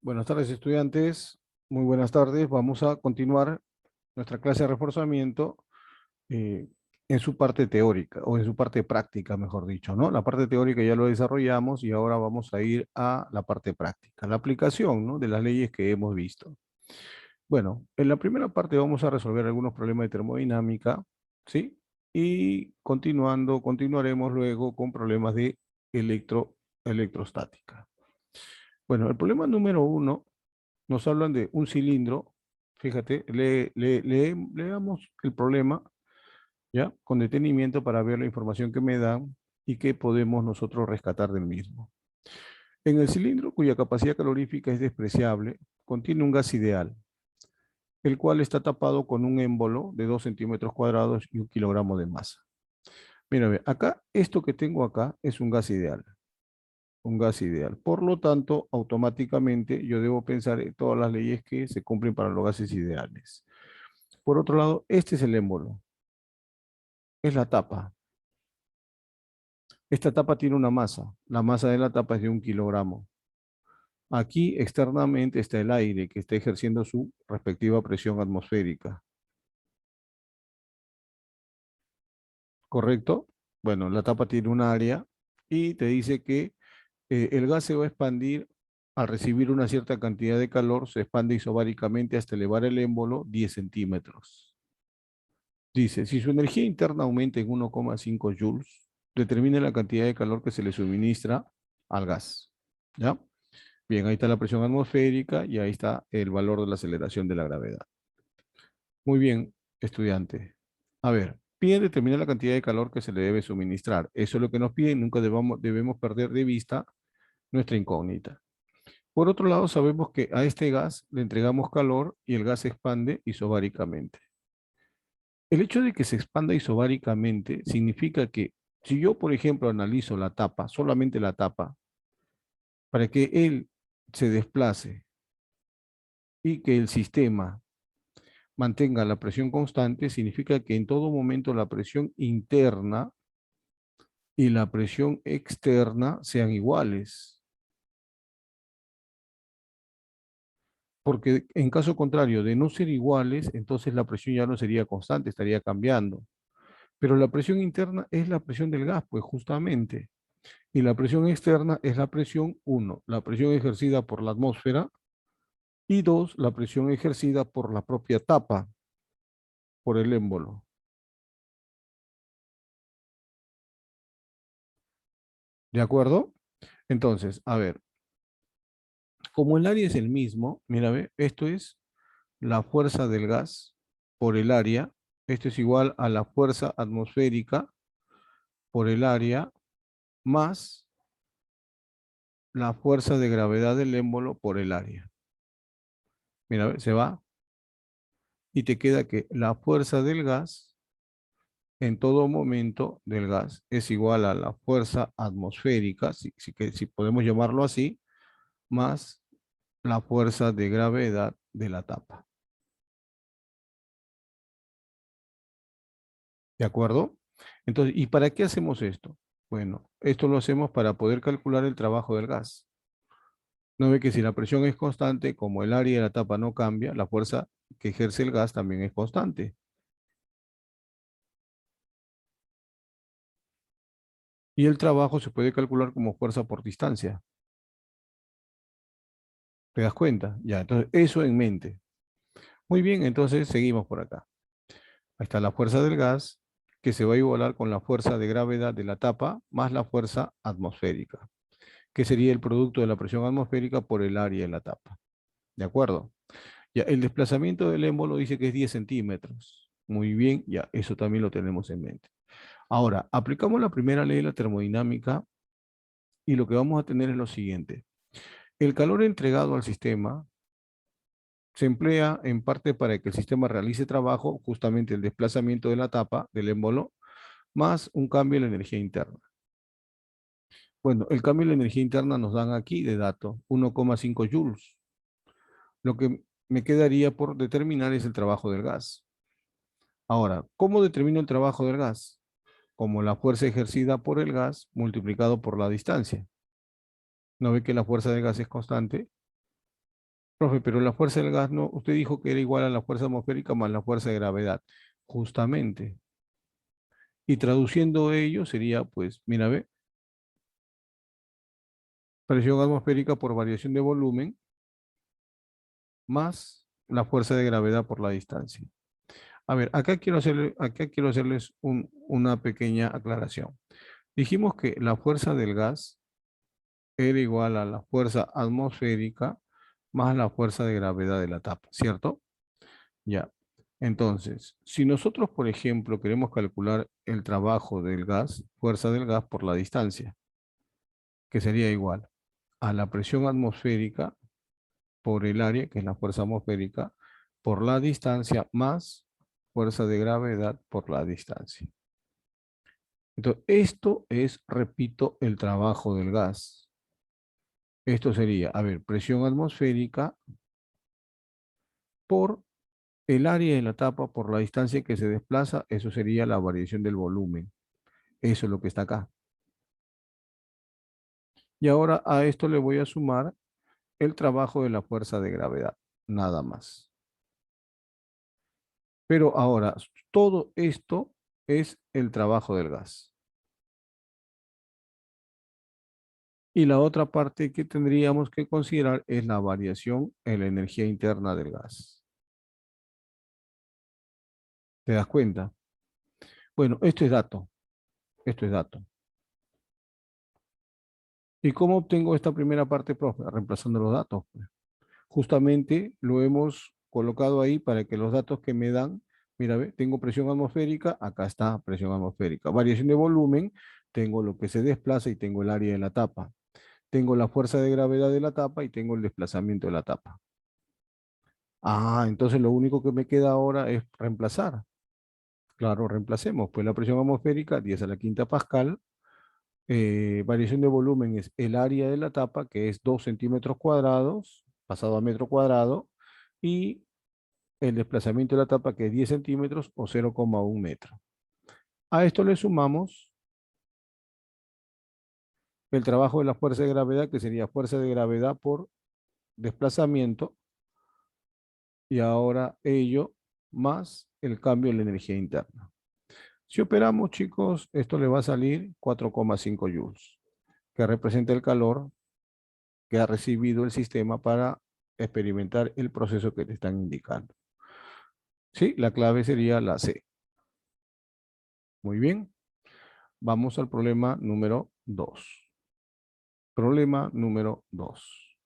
Buenas tardes, estudiantes. Muy buenas tardes. Vamos a continuar nuestra clase de reforzamiento eh, en su parte teórica o en su parte práctica, mejor dicho, ¿no? La parte teórica ya lo desarrollamos y ahora vamos a ir a la parte práctica, la aplicación, ¿no? De las leyes que hemos visto. Bueno, en la primera parte vamos a resolver algunos problemas de termodinámica, ¿sí? Y continuaremos luego con problemas de electrostática. Bueno, el problema número uno nos hablan de un cilindro. Fíjate, leamos el problema, ¿ya? Con detenimiento para ver la información que me dan y qué podemos nosotros rescatar del mismo. En el cilindro, cuya capacidad calorífica es despreciable, contiene un gas ideal, el cual está tapado con un émbolo de 2 centímetros cuadrados y 1 kilogramo de masa. Mira, ve, acá, esto que tengo acá es un gas ideal. Un gas ideal. Por lo tanto, automáticamente yo debo pensar en todas las leyes que se cumplen para los gases ideales. Por otro lado, este es el émbolo, es la tapa. Esta tapa tiene una masa. La masa de la tapa es de 1 kilogramo. Aquí externamente está el aire que está ejerciendo su respectiva presión atmosférica. ¿Correcto? Bueno, la tapa tiene un área y te dice que el gas se va a expandir al recibir una cierta cantidad de calor, se expande isobáricamente hasta elevar el émbolo 10 centímetros. Dice, si su energía interna aumenta en 1,5 joules, determine la cantidad de calor que se le suministra al gas. ¿Ya? Bien, ahí está la presión atmosférica y ahí está el valor de la aceleración de la gravedad. Muy bien, estudiante. A ver, pide determinar la cantidad de calor que se le debe suministrar. Eso es lo que nos piden, nunca debemos perder de vista nuestra incógnita. Por otro lado, sabemos que a este gas le entregamos calor y el gas se expande isobáricamente. El hecho de que se expanda isobáricamente significa que si yo, por ejemplo, analizo la tapa, solamente la tapa, para que él se desplace y que el sistema mantenga la presión constante, significa que en todo momento la presión interna y la presión externa sean iguales. Porque en caso contrario de no ser iguales, entonces la presión ya no sería constante, estaría cambiando. Pero la presión interna es la presión del gas, pues justamente. Y la presión externa es la presión, uno, la presión ejercida por la atmósfera, y dos, la presión ejercida por la propia tapa, por el émbolo. ¿De acuerdo? Entonces, a ver, como el área es el mismo, mira, ve, esto es la fuerza del gas por el área, esto es igual a la fuerza atmosférica por el área más la fuerza de gravedad del émbolo por el área. Mira, ve, se va y te queda que la fuerza del gas en todo momento del gas es igual a la fuerza atmosférica, si podemos llamarlo así, más la fuerza de gravedad de la tapa. ¿De acuerdo? Entonces, ¿y para qué hacemos esto? Bueno, esto lo hacemos para poder calcular el trabajo del gas. No ve que si la presión es constante, como el área de la tapa no cambia, la fuerza que ejerce el gas también es constante. Y el trabajo se puede calcular como fuerza por distancia. ¿Te das cuenta? Ya, entonces eso en mente. Muy bien, entonces seguimos por acá. Ahí está la fuerza del gas, que se va a igualar con la fuerza de gravedad de la tapa más la fuerza atmosférica, que sería el producto de la presión atmosférica por el área de la tapa. ¿De acuerdo? Ya, el desplazamiento del émbolo dice que es 10 centímetros. Muy bien, ya, eso también lo tenemos en mente. Ahora, aplicamos la primera ley de la termodinámica y lo que vamos a tener es lo siguiente. El calor entregado al sistema se emplea en parte para que el sistema realice trabajo, justamente el desplazamiento de la tapa del émbolo, más un cambio en la energía interna. Bueno, el cambio en la energía interna nos dan aquí de dato 1,5 joules. Lo que me quedaría por determinar es el trabajo del gas. Ahora, ¿cómo determino el trabajo del gas? Como la fuerza ejercida por el gas multiplicado por la distancia. ¿No ve que la fuerza del gas es constante? Profe, pero la fuerza del gas no, usted dijo que era igual a la fuerza atmosférica más la fuerza de gravedad. Justamente. Y traduciendo ello sería, pues, mira, ve, presión atmosférica por variación de volumen más la fuerza de gravedad por la distancia. A ver, acá quiero hacerles una pequeña aclaración. Dijimos que la fuerza del gas era igual a la fuerza atmosférica más la fuerza de gravedad de la tapa, ¿cierto? Ya. Entonces, si nosotros, por ejemplo, queremos calcular el trabajo del gas, fuerza del gas por la distancia, que sería igual a la presión atmosférica por el área, que es la fuerza atmosférica, por la distancia más fuerza de gravedad por la distancia. Entonces, esto es, repito, el trabajo del gas. Esto sería, a ver, presión atmosférica por el área de la tapa, por la distancia que se desplaza, eso sería la variación del volumen. Eso es lo que está acá. Y ahora a esto le voy a sumar el trabajo de la fuerza de gravedad, nada más. Pero ahora, todo esto es el trabajo del gas. Y la otra parte que tendríamos que considerar es la variación en la energía interna del gas. ¿Te das cuenta? Bueno, esto es dato. Esto es dato. ¿Y cómo obtengo esta primera parte, profe? Reemplazando los datos, pues. Justamente lo hemos colocado ahí para que los datos que me dan, mira, ve, tengo presión atmosférica, acá está presión atmosférica. Variación de volumen, tengo lo que se desplaza y tengo el área de la tapa. Tengo la fuerza de gravedad de la tapa y tengo el desplazamiento de la tapa. Ah, entonces lo único que me queda ahora es reemplazar. Claro, reemplacemos. Pues la presión atmosférica, 10 a la quinta pascal. Variación de volumen es el área de la tapa, que es 2 centímetros cuadrados, pasado a metro cuadrado. Y el desplazamiento de la tapa, que es 10 centímetros o 0,1 metro. A esto le sumamos el trabajo de la fuerza de gravedad, que sería fuerza de gravedad por desplazamiento, y ahora ello más el cambio en la energía interna. Si operamos, chicos, esto le va a salir 4,5 joules, que representa el calor que ha recibido el sistema para experimentar el proceso que te están indicando. Sí, la clave sería la C. Muy bien, vamos al problema número 2. Problema número 2.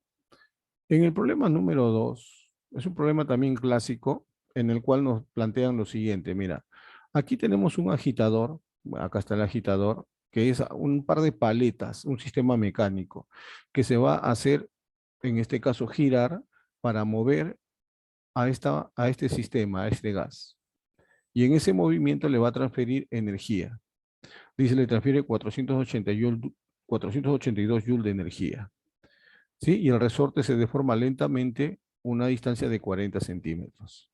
En el problema número 2, es un problema también clásico en el cual nos plantean lo siguiente. Mira, aquí tenemos un agitador, acá está el agitador, que es un par de paletas, un sistema mecánico, que se va a hacer, en este caso, girar para mover a este sistema, a este gas. Y en ese movimiento le va a transferir energía. Dice, le transfiere 482 joules de energía. ¿Sí? Y el resorte se deforma lentamente una distancia de 40 centímetros.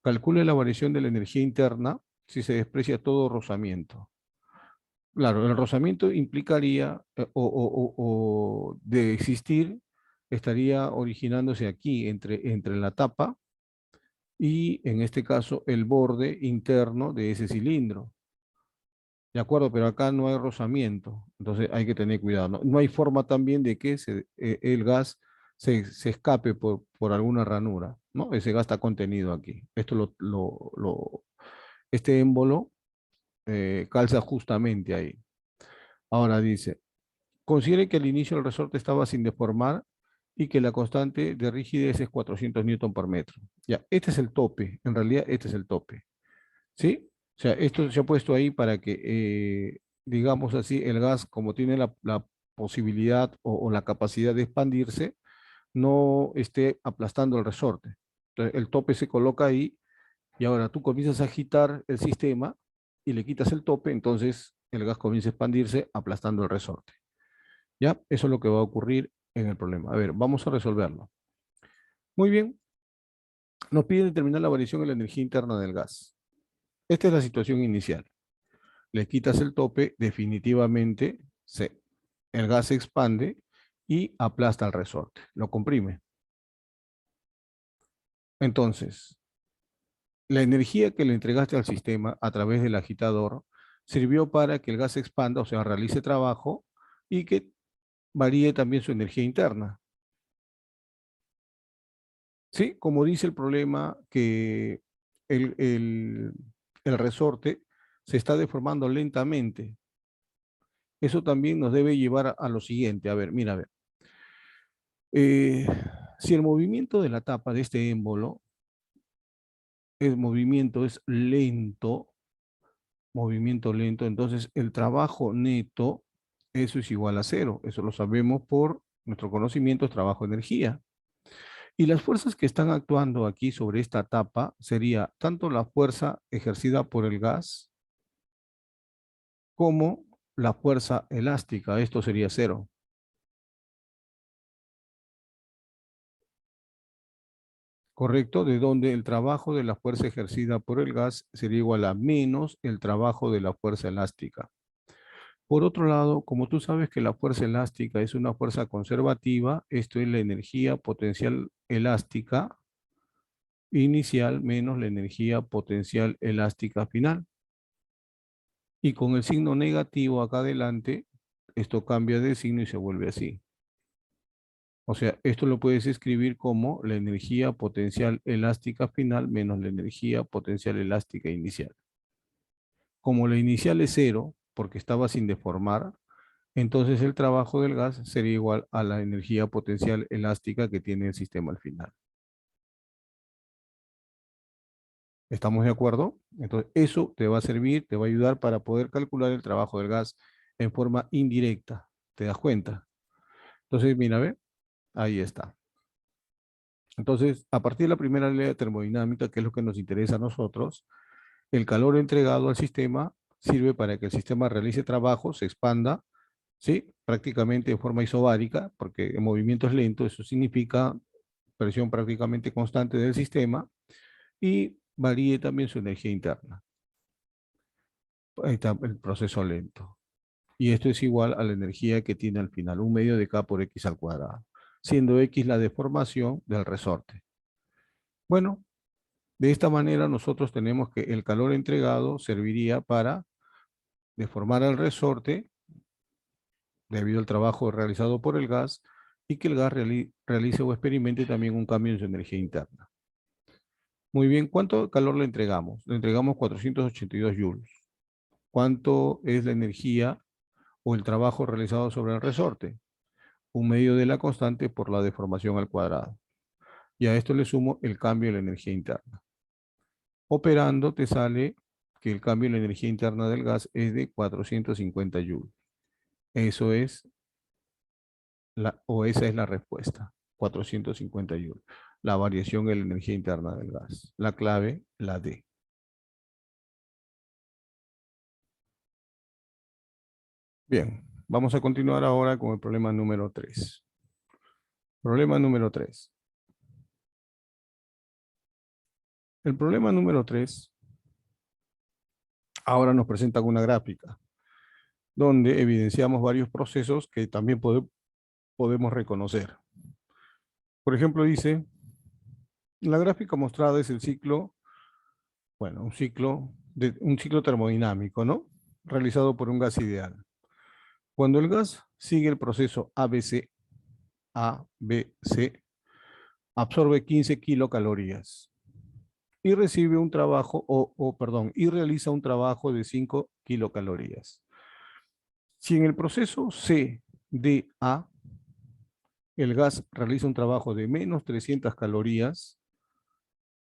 Calcule la variación de la energía interna si se desprecia todo rozamiento. Claro, el rozamiento implicaría, o de existir, estaría originándose aquí entre la tapa y, en este caso, el borde interno de ese cilindro. De acuerdo, pero acá no hay rozamiento, entonces hay que tener cuidado. No hay forma también de que el gas se escape por alguna ranura, ¿no? Ese gas está contenido aquí. Este émbolo calza justamente ahí. Ahora dice, considere que al inicio el resorte estaba sin deformar y que la constante de rigidez es 400 newton por metro. Ya, este es el tope, en realidad este es el tope. ¿Sí? O sea, esto se ha puesto ahí para que, digamos así, el gas, como tiene la posibilidad o la capacidad de expandirse, no esté aplastando el resorte. Entonces, el tope se coloca ahí y ahora tú comienzas a agitar el sistema y le quitas el tope, entonces el gas comienza a expandirse aplastando el resorte. ¿Ya? Eso es lo que va a ocurrir en el problema. A ver, vamos a resolverlo. Muy bien, nos pide determinar la variación en la energía interna del gas. Esta es la situación inicial. Le quitas el tope, definitivamente el gas se expande y aplasta el resorte, lo comprime. Entonces, la energía que le entregaste al sistema a través del agitador sirvió para que el gas se expanda, o sea, realice trabajo y que varíe también su energía interna. Sí, como dice el problema, que el, el, el resorte se está deformando lentamente. Eso también nos debe llevar a lo siguiente. A ver, mira, a ver. Eh, si el movimiento de la tapa de este émbolo, el movimiento es lento, entonces el trabajo neto, eso es igual a cero. Eso lo sabemos por nuestro conocimiento, es trabajo-energía. Y las fuerzas que están actuando aquí sobre esta tapa sería tanto la fuerza ejercida por el gas como la fuerza elástica. Esto sería cero. ¿Correcto? De donde el trabajo de la fuerza ejercida por el gas sería igual a menos el trabajo de la fuerza elástica. Por otro lado, como tú sabes que la fuerza elástica es una fuerza conservativa, esto es la energía potencial elástica inicial menos la energía potencial elástica final. Y con el signo negativo acá adelante, esto cambia de signo y se vuelve así. O sea, esto lo puedes escribir como la energía potencial elástica final menos la energía potencial elástica inicial. Como la inicial es cero, porque estaba sin deformar, entonces el trabajo del gas sería igual a la energía potencial elástica que tiene el sistema al final. ¿Estamos de acuerdo? Entonces, eso te va a servir, te va a ayudar para poder calcular el trabajo del gas en forma indirecta. ¿Te das cuenta? Entonces, mira, ve, ahí está. Entonces, a partir de la primera ley de termodinámica, que es lo que nos interesa a nosotros, el calor entregado al sistema sirve para que el sistema realice trabajo, se expanda, ¿sí? Prácticamente de forma isobárica, porque el movimiento es lento, eso significa presión prácticamente constante del sistema y varíe también su energía interna. Ahí está el proceso lento. Y esto es igual a la energía que tiene al final, un medio de K por X al cuadrado, siendo X la deformación del resorte. Bueno, de esta manera nosotros tenemos que el calor entregado serviría para deformar el resorte debido al trabajo realizado por el gas y que el gas realice o experimente también un cambio en su energía interna. Muy bien, ¿cuánto calor le entregamos? Le entregamos 482 joules. ¿Cuánto es la energía o el trabajo realizado sobre el resorte? Un medio de la constante por la deformación al cuadrado. Y a esto le sumo el cambio de la energía interna. Operando te sale que el cambio en la energía interna del gas es de 450 joules. Eso es, esa es la respuesta, 450 joules. La variación en la energía interna del gas. La clave, la D. Bien, vamos a continuar ahora con el problema número 3. Problema número 3. El problema número 3 ahora nos presenta una gráfica donde evidenciamos varios procesos que también podemos reconocer. Por ejemplo, dice, la gráfica mostrada es el ciclo, bueno, un ciclo termodinámico, ¿no? Realizado por un gas ideal. Cuando el gas sigue el proceso ABC, absorbe 15 kilocalorías y recibe un trabajo, perdón, y realiza un trabajo de 5 kilocalorías. Si en el proceso CDA el gas realiza un trabajo de menos 300 calorías,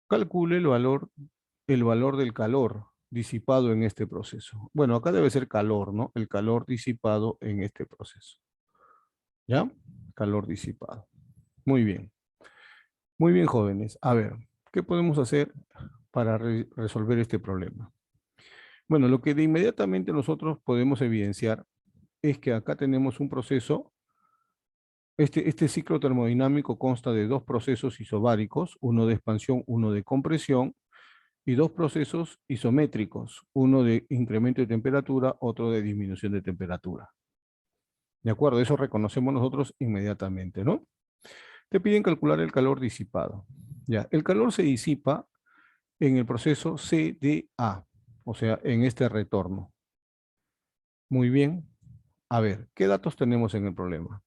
calcule el valor del calor disipado en este proceso. Bueno, acá debe ser calor, ¿no? El calor disipado en este proceso. ¿Ya? Calor disipado. Muy bien. Muy bien, jóvenes. A ver, ¿qué podemos hacer para resolver este problema? Bueno, lo que de inmediatamente nosotros podemos evidenciar es que acá tenemos un proceso. Este ciclo termodinámico consta de dos procesos isobáricos, uno de expansión, uno de compresión, y dos procesos isométricos, uno de incremento de temperatura, otro de disminución de temperatura. ¿De acuerdo? Eso reconocemos nosotros inmediatamente, ¿no? Te piden calcular el calor disipado. Ya, el calor se disipa en el proceso CDA, o sea, en este retorno. Muy bien. A ver, ¿qué datos tenemos en el problema?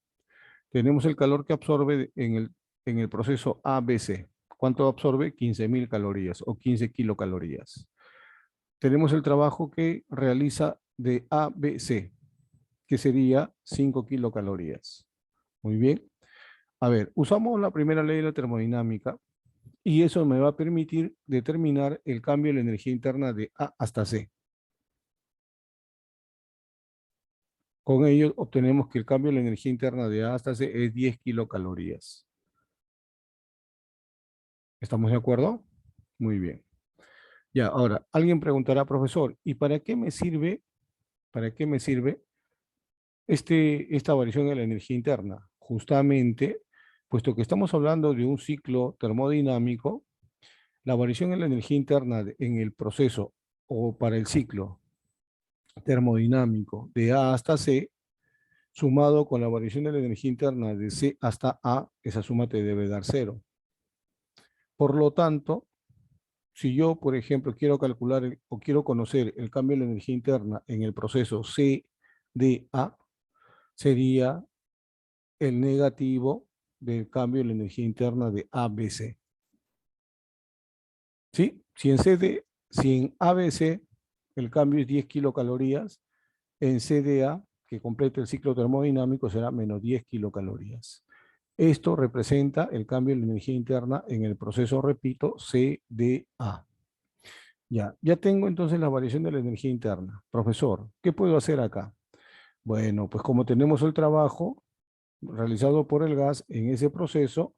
Tenemos el calor que absorbe en el proceso ABC. ¿Cuánto absorbe? 15.000 calorías o 15 kilocalorías. Tenemos el trabajo que realiza de ABC, que sería 5 kilocalorías. Muy bien. A ver, usamos la primera ley de la termodinámica y eso me va a permitir determinar el cambio de la energía interna de A hasta C. Con ello obtenemos que el cambio de la energía interna de A hasta C es 10 kilocalorías. ¿Estamos de acuerdo? Muy bien. Ya, ahora, alguien preguntará, profesor, ¿y para qué me sirve esta variación de la energía interna? Justamente, puesto que estamos hablando de un ciclo termodinámico, la variación en la energía interna en el proceso o para el ciclo termodinámico de A hasta C, sumado con la variación de la energía interna de C hasta A, esa suma te debe dar cero. Por lo tanto, si yo, por ejemplo, quiero calcular o quiero conocer el cambio de la energía interna en el proceso CDA, sería el negativo del cambio de la energía interna de ABC. ¿Sí? Si en ABC el cambio es 10 kilocalorías, en CDA, que completa el ciclo termodinámico, será menos 10 kilocalorías. Esto representa el cambio de la energía interna en el proceso, repito, CDA. Ya tengo entonces la variación de la energía interna. Profesor, ¿qué puedo hacer acá? Bueno, pues como tenemos el trabajo realizado por el gas en ese proceso,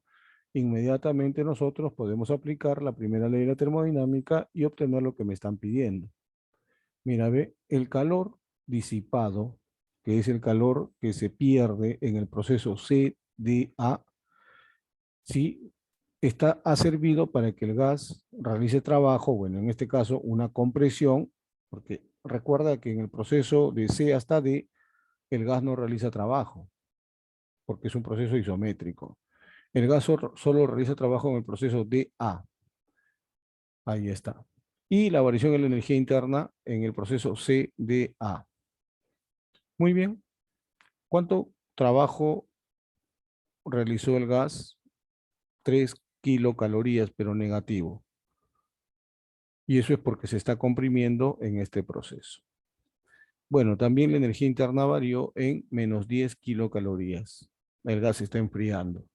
inmediatamente nosotros podemos aplicar la primera ley de la termodinámica y obtener lo que me están pidiendo. Mira, ve, el calor disipado, que es el calor que se pierde en el proceso CDA, sí, ha servido para que el gas realice trabajo, bueno, en este caso una compresión, porque recuerda que en el proceso de C hasta D, el gas no realiza trabajo, porque es un proceso isométrico. El gas solo realiza trabajo en el proceso DA. Ahí está. Y la variación en la energía interna en el proceso CDA. Muy bien. ¿Cuánto trabajo realizó el gas? 3 kilocalorías, pero negativo. Y eso es porque se está comprimiendo en este proceso. Bueno, también la energía interna varió en menos 10 kilocalorías. El gas se está enfriando.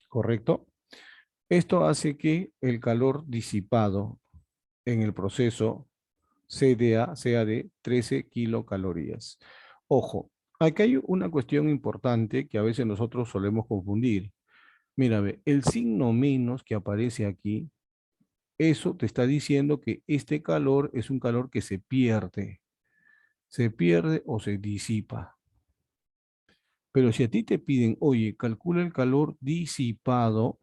¿Correcto? Esto hace que el calor disipado en el proceso CDA sea de 13 kilocalorías. Ojo, aquí hay una cuestión importante que a veces nosotros solemos confundir. Mira, ve, el signo menos que aparece aquí, eso te está diciendo que este calor es un calor que se pierde o se disipa. Pero si a ti te piden, oye, calcula el calor disipado,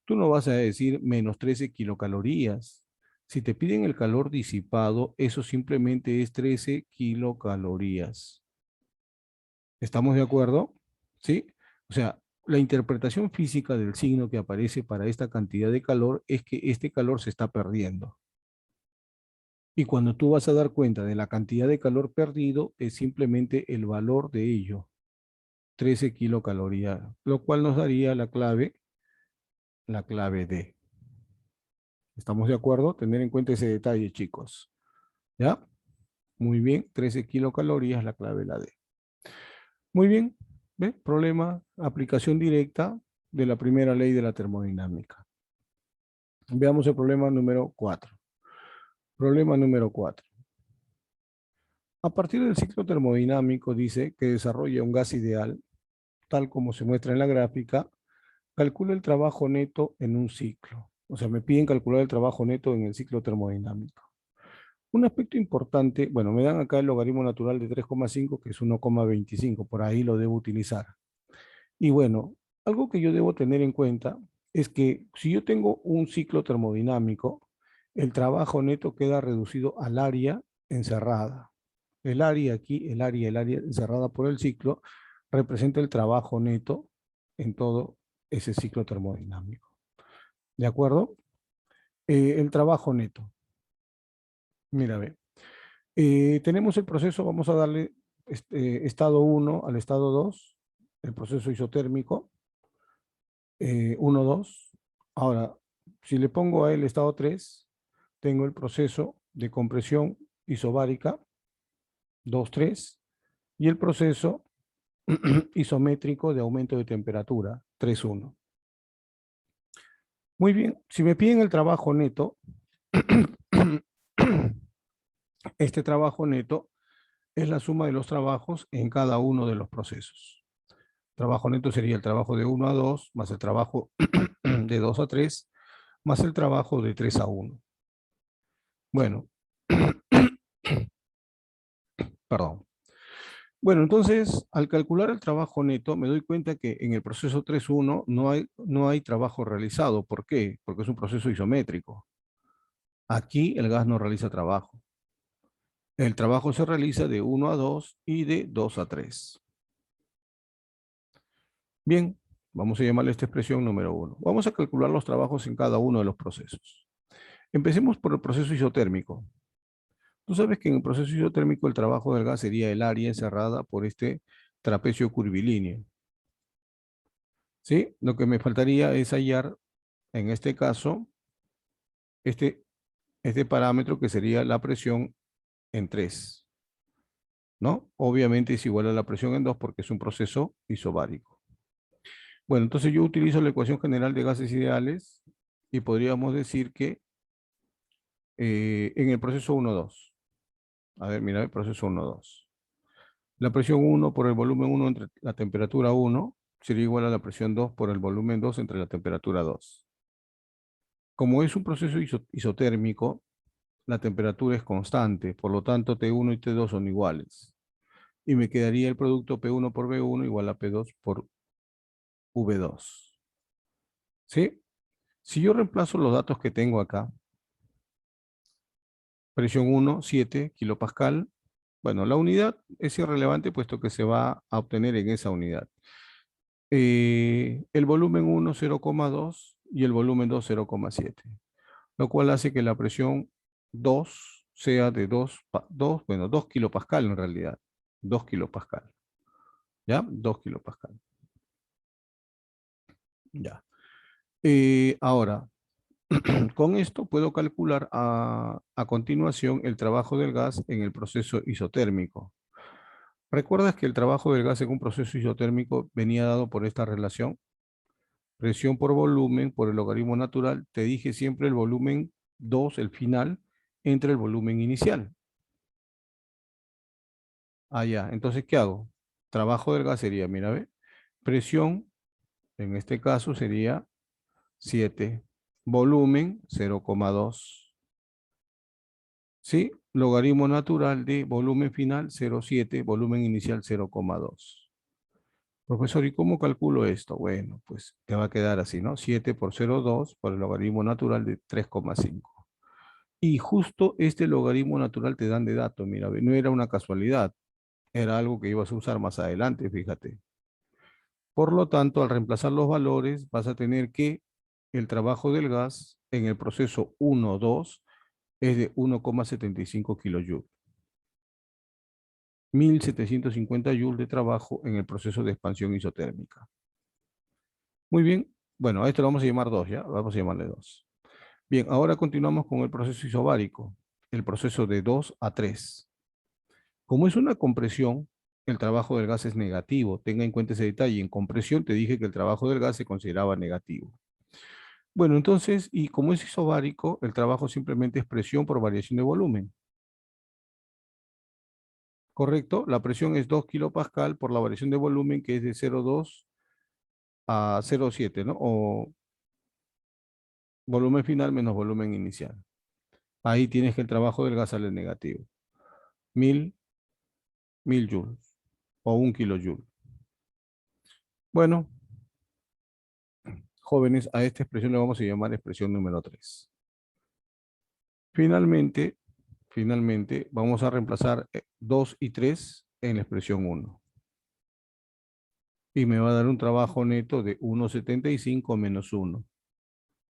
tú no vas a decir menos 13 kilocalorías. Si te piden el calor disipado, eso simplemente es 13 kilocalorías. ¿Estamos de acuerdo? ¿Sí? O sea, la interpretación física del signo que aparece para esta cantidad de calor es que este calor se está perdiendo. Y cuando tú vas a dar cuenta de la cantidad de calor perdido, es simplemente el valor de ello, 13 kilocalorías, lo cual nos daría la clave D. ¿Estamos de acuerdo? Tener en cuenta ese detalle, chicos. ¿Ya? Muy bien, 13 kilocalorías, la clave la D. Muy bien, ¿ve? Problema, aplicación directa de la primera ley de la termodinámica. Veamos el problema número 4. Problema número 4. A partir del ciclo termodinámico dice que desarrolla un gas ideal, tal como se muestra en la gráfica, calcula el trabajo neto en un ciclo. O sea, me piden calcular el trabajo neto en el ciclo termodinámico. Un aspecto importante, bueno, me dan acá el logaritmo natural de 3,5, que es 1,25, por ahí lo debo utilizar. Y bueno, algo que yo debo tener en cuenta es que si yo tengo un ciclo termodinámico, el trabajo neto queda reducido al área encerrada. El área aquí, el área encerrada por el ciclo, representa el trabajo neto en todo ese ciclo termodinámico. ¿De acuerdo? El trabajo neto. Mira, ve. Tenemos el proceso, vamos a darle estado 1 al estado 2, el proceso isotérmico, 1, 2. Ahora, si le pongo a él estado 3, tengo el proceso de compresión isobárica, 2, 3, y el proceso isométrico de aumento de temperatura, 3, 1. Muy bien, si me piden el trabajo neto, este trabajo neto es la suma de los trabajos en cada uno de los procesos. Trabajo neto sería el trabajo de 1 a 2, más el trabajo de 2 a 3, más el trabajo de 3 a 1. Bueno, perdón. Bueno, entonces, al calcular el trabajo neto, me doy cuenta que en el proceso 3.1 no hay trabajo realizado. ¿Por qué? Porque es un proceso isométrico. Aquí el gas no realiza trabajo. El trabajo se realiza de 1 a 2 y de 2 a 3. Bien, vamos a llamarle esta expresión número 1. Vamos a calcular los trabajos en cada uno de los procesos. Empecemos por el proceso isotérmico. Tú sabes que en el proceso isotérmico el trabajo del gas sería el área encerrada por este trapecio curvilíneo. ¿Sí? Lo que me faltaría es hallar, en este caso, este parámetro que sería la presión en 3, ¿no? Obviamente es igual a la presión en 2 porque es un proceso isobárico. Bueno, entonces yo utilizo la ecuación general de gases ideales y podríamos decir que en el proceso 1-2, a ver, mira, el proceso 1-2. La presión 1 por el volumen 1 entre la temperatura 1 sería igual a la presión 2 por el volumen 2 entre la temperatura 2. Como es un proceso isotérmico, la temperatura es constante, por lo tanto T1 y T2 son iguales. Y me quedaría el producto P1 por V1 igual a P2 por V2. ¿Sí? Si yo reemplazo los datos que tengo acá, presión 1, 7 kilopascal. Bueno, la unidad es irrelevante puesto que se va a obtener en esa unidad. El volumen 1, 0,2 y el volumen 2, 0,7. Lo cual hace que la presión 2 sea de 2 kilopascal en realidad. 2 kilopascal. ¿Ya? 2 kilopascal. Ya. Ahora, con esto puedo calcular a continuación el trabajo del gas en el proceso isotérmico. ¿Recuerdas que el trabajo del gas en un proceso isotérmico venía dado por esta relación? Presión por volumen por el logaritmo natural. Te dije siempre el volumen 2, el final, entre el volumen inicial. Ah, ya. Entonces, ¿qué hago? Trabajo del gas sería, mira, ve, presión, en este caso sería 7. Volumen 0,2. ¿Sí? Logaritmo natural de volumen final 0,7, volumen inicial 0,2. Profesor, ¿y cómo calculo esto? Bueno, pues te va a quedar así, ¿no? 7 por 0,2 por el logaritmo natural de 3,5. Y justo este logaritmo natural te dan de dato, mira, ve, no era una casualidad, era algo que ibas a usar más adelante, fíjate. Por lo tanto, al reemplazar los valores, vas a tener que el trabajo del gas en el proceso 1-2 es de 1,75 kilojoules. 1750 joules de trabajo en el proceso de expansión isotérmica. Muy bien. Bueno, a esto lo vamos a llamar 2, ¿ya? Vamos a llamarle 2. Bien, ahora continuamos con el proceso isobárico, el proceso de 2 a 3. Como es una compresión, el trabajo del gas es negativo. Tenga en cuenta ese detalle. En compresión te dije que el trabajo del gas se consideraba negativo. Bueno, entonces, y como es isobárico, el trabajo simplemente es presión por variación de volumen. ¿Correcto? La presión es 2 kilopascal por la variación de volumen que es de 0,2 a 0,7, ¿no? O volumen final menos volumen inicial. Ahí tienes que el trabajo del gas sale negativo. 1000 joules o 1 kilojoule. Bueno, jóvenes, a esta expresión le vamos a llamar expresión número 3. Finalmente, vamos a reemplazar 2 y 3 en la expresión 1. y me va a dar un trabajo neto de 1,75 menos 1,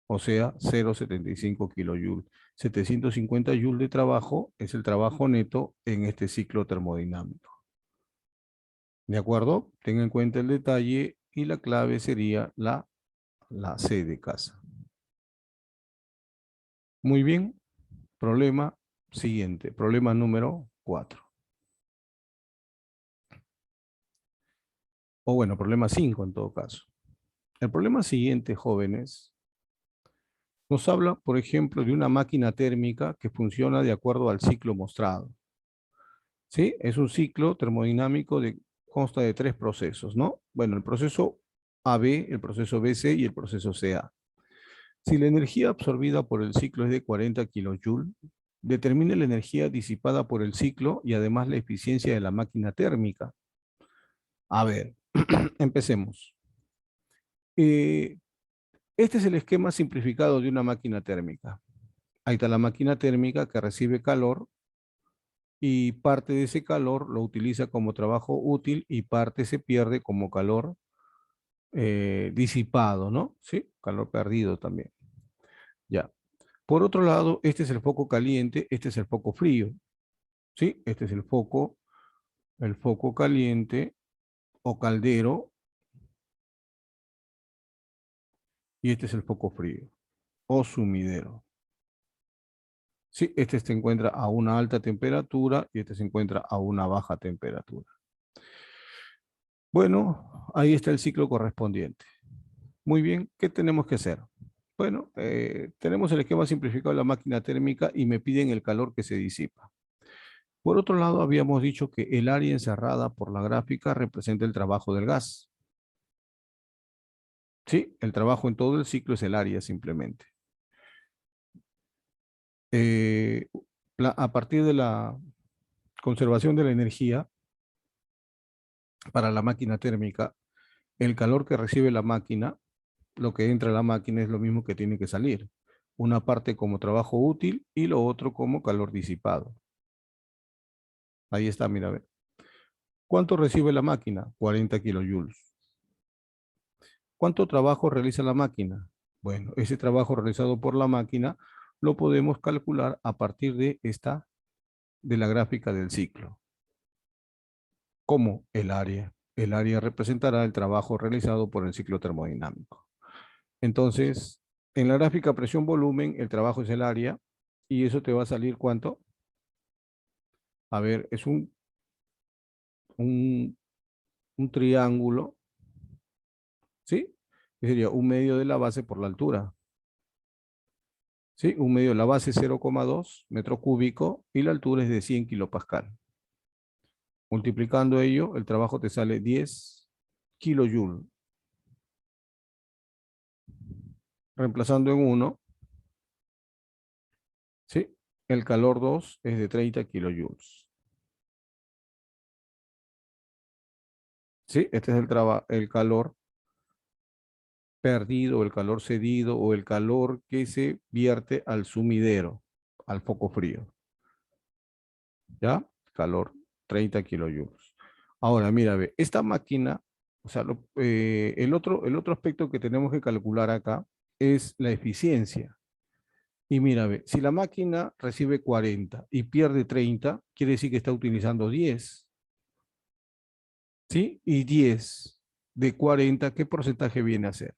o sea, 0,75 kilojoules. 750 joules de trabajo es el trabajo neto en este ciclo termodinámico. ¿De acuerdo? Tenga en cuenta el detalle y la clave sería la C de casa. Muy bien, problema siguiente, problema número 4. O bueno, problema 5 en todo caso. El problema siguiente, jóvenes, nos habla, por ejemplo, de una máquina térmica que funciona de acuerdo al ciclo mostrado. ¿Sí? Es un ciclo termodinámico consta de 3 procesos, ¿no? Bueno, el proceso AB, el proceso BC y el proceso CA. Si la energía absorbida por el ciclo es de 40 kilojoules, determine la energía disipada por el ciclo y además la eficiencia de la máquina térmica. A ver, empecemos. Este es el esquema simplificado de una máquina térmica. Ahí está la máquina térmica que recibe calor y parte de ese calor lo utiliza como trabajo útil y parte se pierde como calor disipado, ¿no? Sí, calor perdido también. Ya. Por otro lado, este es el foco caliente, este es el foco frío. ¿Sí? Este es el foco caliente o caldero, y este es el foco frío o sumidero. Sí, este se encuentra a una alta temperatura y este se encuentra a una baja temperatura. Bueno, ahí está el ciclo correspondiente. Muy bien, ¿qué tenemos que hacer? Bueno, tenemos el esquema simplificado de la máquina térmica y me piden el calor que se disipa. Por otro lado, habíamos dicho que el área encerrada por la gráfica representa el trabajo del gas. Sí, el trabajo en todo el ciclo es el área simplemente. Eh, a partir de la conservación de la energía para la máquina térmica, el calor que recibe la máquina, lo que entra a la máquina es lo mismo que tiene que salir. Una parte como trabajo útil y lo otro como calor disipado. Ahí está, mira, a ver. ¿Cuánto recibe la máquina? 40 kilojoules. ¿Cuánto trabajo realiza la máquina? Bueno, ese trabajo realizado por la máquina lo podemos calcular a partir de la gráfica del ciclo. ¿Cómo? El área. El área representará el trabajo realizado por el ciclo termodinámico. Entonces, en la gráfica presión-volumen, el trabajo es el área y eso te va a salir ¿cuánto? A ver, es un, un triángulo, ¿sí? Que sería un medio de la base por la altura. ¿Sí? Un medio de la base 0,2 metro cúbico y la altura es de 100 kilopascal. Multiplicando ello, el trabajo te sale 10 kilojoules. Reemplazando en 1, ¿sí? El calor 2 es de 30 kilojoules. ¿Sí? Este es el calor perdido, el calor cedido o el calor que se vierte al sumidero, al foco frío. ¿Ya? Calor 30 kilojoules. Ahora, mira, ve, esta máquina, o sea, el otro aspecto que tenemos que calcular acá es la eficiencia. Y mira, ve, si la máquina recibe 40 y pierde 30, quiere decir que está utilizando 10. ¿Sí? Y 10 de 40, ¿qué porcentaje viene a ser?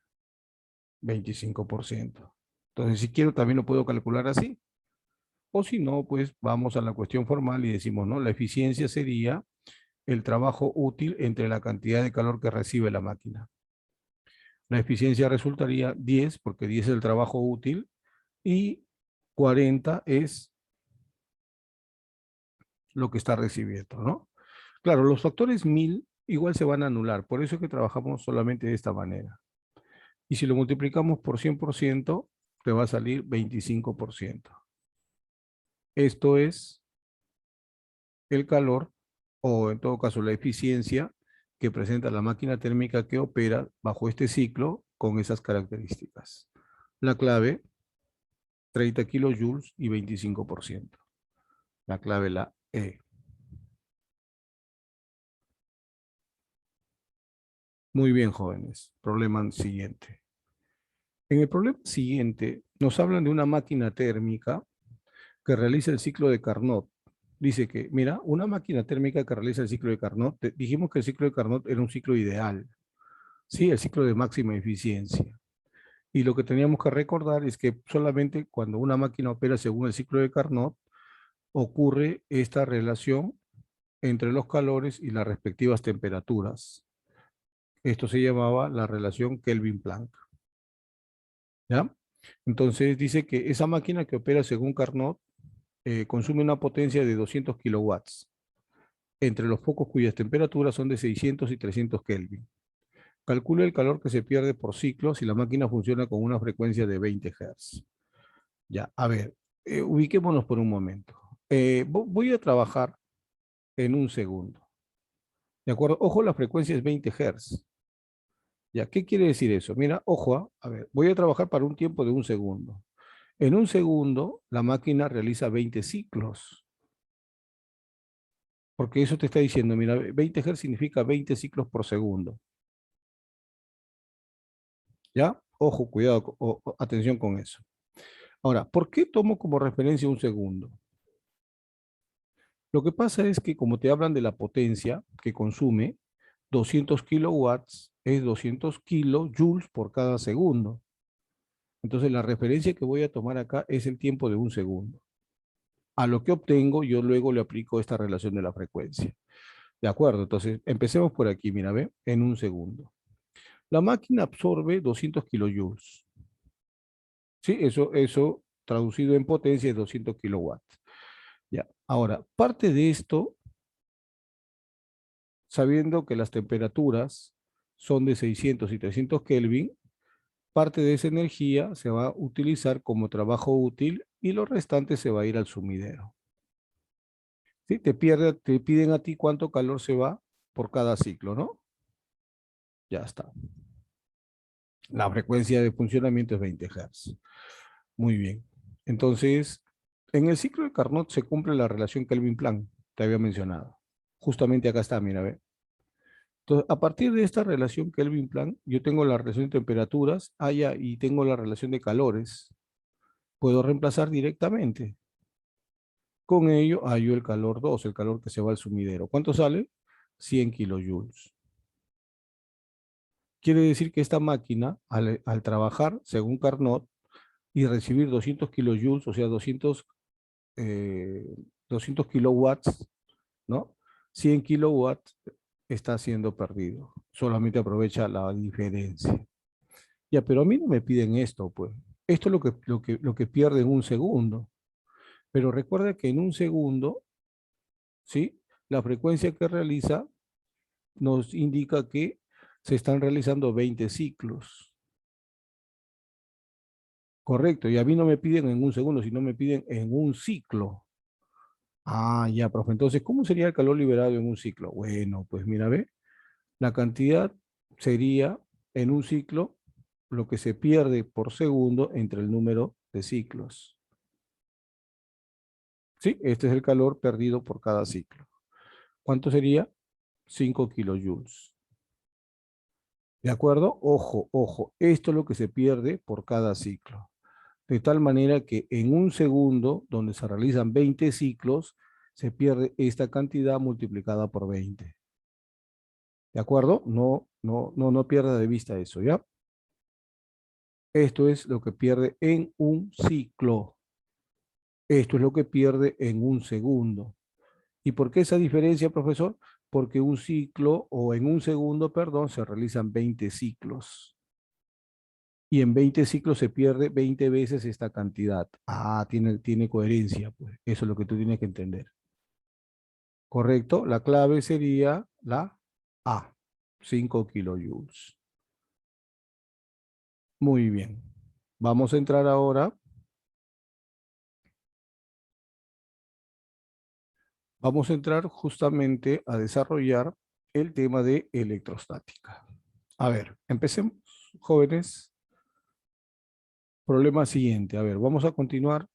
25%. Entonces, si quiero, también lo puedo calcular así. O si no, pues vamos a la cuestión formal y decimos, ¿no? La eficiencia sería el trabajo útil entre la cantidad de calor que recibe la máquina. La eficiencia resultaría 10, porque 10 es el trabajo útil, y 40 es lo que está recibiendo, ¿no? Claro, los factores 1000 igual se van a anular, por eso es que trabajamos solamente de esta manera. Y si lo multiplicamos por 100%, te va a salir 25%. Esto es el calor, o en todo caso la eficiencia que presenta la máquina térmica que opera bajo este ciclo con esas características. La clave, 30 kilojoules y 25%. La clave, la E. Muy bien, jóvenes. Problema siguiente. En el problema siguiente nos hablan de una máquina térmica que realiza el ciclo de Carnot. Dice que, mira, una máquina térmica que realiza el ciclo de Carnot, dijimos que el ciclo de Carnot era un ciclo ideal, ¿sí? El ciclo de máxima eficiencia. Y lo que teníamos que recordar es que solamente cuando una máquina opera según el ciclo de Carnot, ocurre esta relación entre los calores y las respectivas temperaturas. Esto se llamaba la relación Kelvin-Planck, ¿ya? Entonces dice que esa máquina que opera según Carnot consume una potencia de 200 kilowatts, entre los focos cuyas temperaturas son de 600 y 300 Kelvin. Calcula el calor que se pierde por ciclo si la máquina funciona con una frecuencia de 20 Hz. Ya, a ver, ubiquémonos por un momento. Voy a trabajar en un segundo. ¿De acuerdo? Ojo, la frecuencia es 20 Hz. Ya, ¿qué quiere decir eso? Mira, ojo, a ver, voy a trabajar para un tiempo de un segundo. En un segundo, la máquina realiza 20 ciclos, porque eso te está diciendo, mira, 20 Hz significa 20 ciclos por segundo. ¿Ya? Ojo, cuidado, atención con eso. Ahora, ¿por qué tomo como referencia un segundo? Lo que pasa es que como te hablan de la potencia que consume, 200 kilowatts es 200 kilojoules por cada segundo. Entonces la referencia que voy a tomar acá es el tiempo de un segundo. A lo que obtengo, yo luego le aplico esta relación de la frecuencia. ¿De acuerdo? Entonces, empecemos por aquí, mira, ve, en un segundo. La máquina absorbe 200 kilojoules. ¿Sí? Eso traducido en potencia es 200 kilowatts. Ya. Ahora, parte de esto, sabiendo que las temperaturas son de 600 y 300 Kelvin, parte de esa energía se va a utilizar como trabajo útil y lo restante se va a ir al sumidero. ¿Sí? Te piden a ti cuánto calor se va por cada ciclo, ¿no? Ya está. La frecuencia de funcionamiento es 20 Hz. Muy bien. Entonces, en el ciclo de Carnot se cumple la relación Kelvin-Planck, te había mencionado. Justamente acá está, mira, ve. Entonces, a partir de esta relación Kelvin-Planck, yo tengo la relación de temperaturas, y tengo la relación de calores. Puedo reemplazar directamente. Con ello, hallo el calor 2, el calor que se va al sumidero. ¿Cuánto sale? 100 kilojoules. Quiere decir que esta máquina, al trabajar según Carnot y recibir 200 kilojoules, o sea, 200 kilowatts, ¿no? 100 kilowatts está siendo perdido. Solamente aprovecha la diferencia. Ya, pero a mí no me piden esto, pues. Esto es lo que pierde en un segundo. Pero recuerda que en un segundo, ¿sí? La frecuencia que realiza nos indica que se están realizando 20 ciclos. Correcto, y a mí no me piden en un segundo, sino me piden en un ciclo. Ah, ya, profe. Entonces, ¿cómo sería el calor liberado en un ciclo? Bueno, pues mira, ve, la cantidad sería en un ciclo lo que se pierde por segundo entre el número de ciclos. ¿Sí? Este es el calor perdido por cada ciclo. ¿Cuánto sería? 5 kilojoules. ¿De acuerdo? Ojo, ojo. Esto es lo que se pierde por cada ciclo. De tal manera que en un segundo, donde se realizan 20 ciclos, se pierde esta cantidad multiplicada por 20. ¿De acuerdo? No pierda de vista eso, ¿ya? Esto es lo que pierde en un ciclo. Esto es lo que pierde en un segundo. ¿Y por qué esa diferencia, profesor? Porque un ciclo, o en un segundo, perdón, se realizan 20 ciclos. Y en 20 ciclos se pierde 20 veces esta cantidad. Ah, tiene coherencia, pues. Eso es lo que tú tienes que entender. ¿Correcto? La clave sería la A, 5 kilojoules. Muy bien. Vamos a entrar ahora. Vamos a entrar justamente a desarrollar el tema de electrostática. A ver, empecemos, jóvenes. Problema siguiente. A ver, vamos a continuar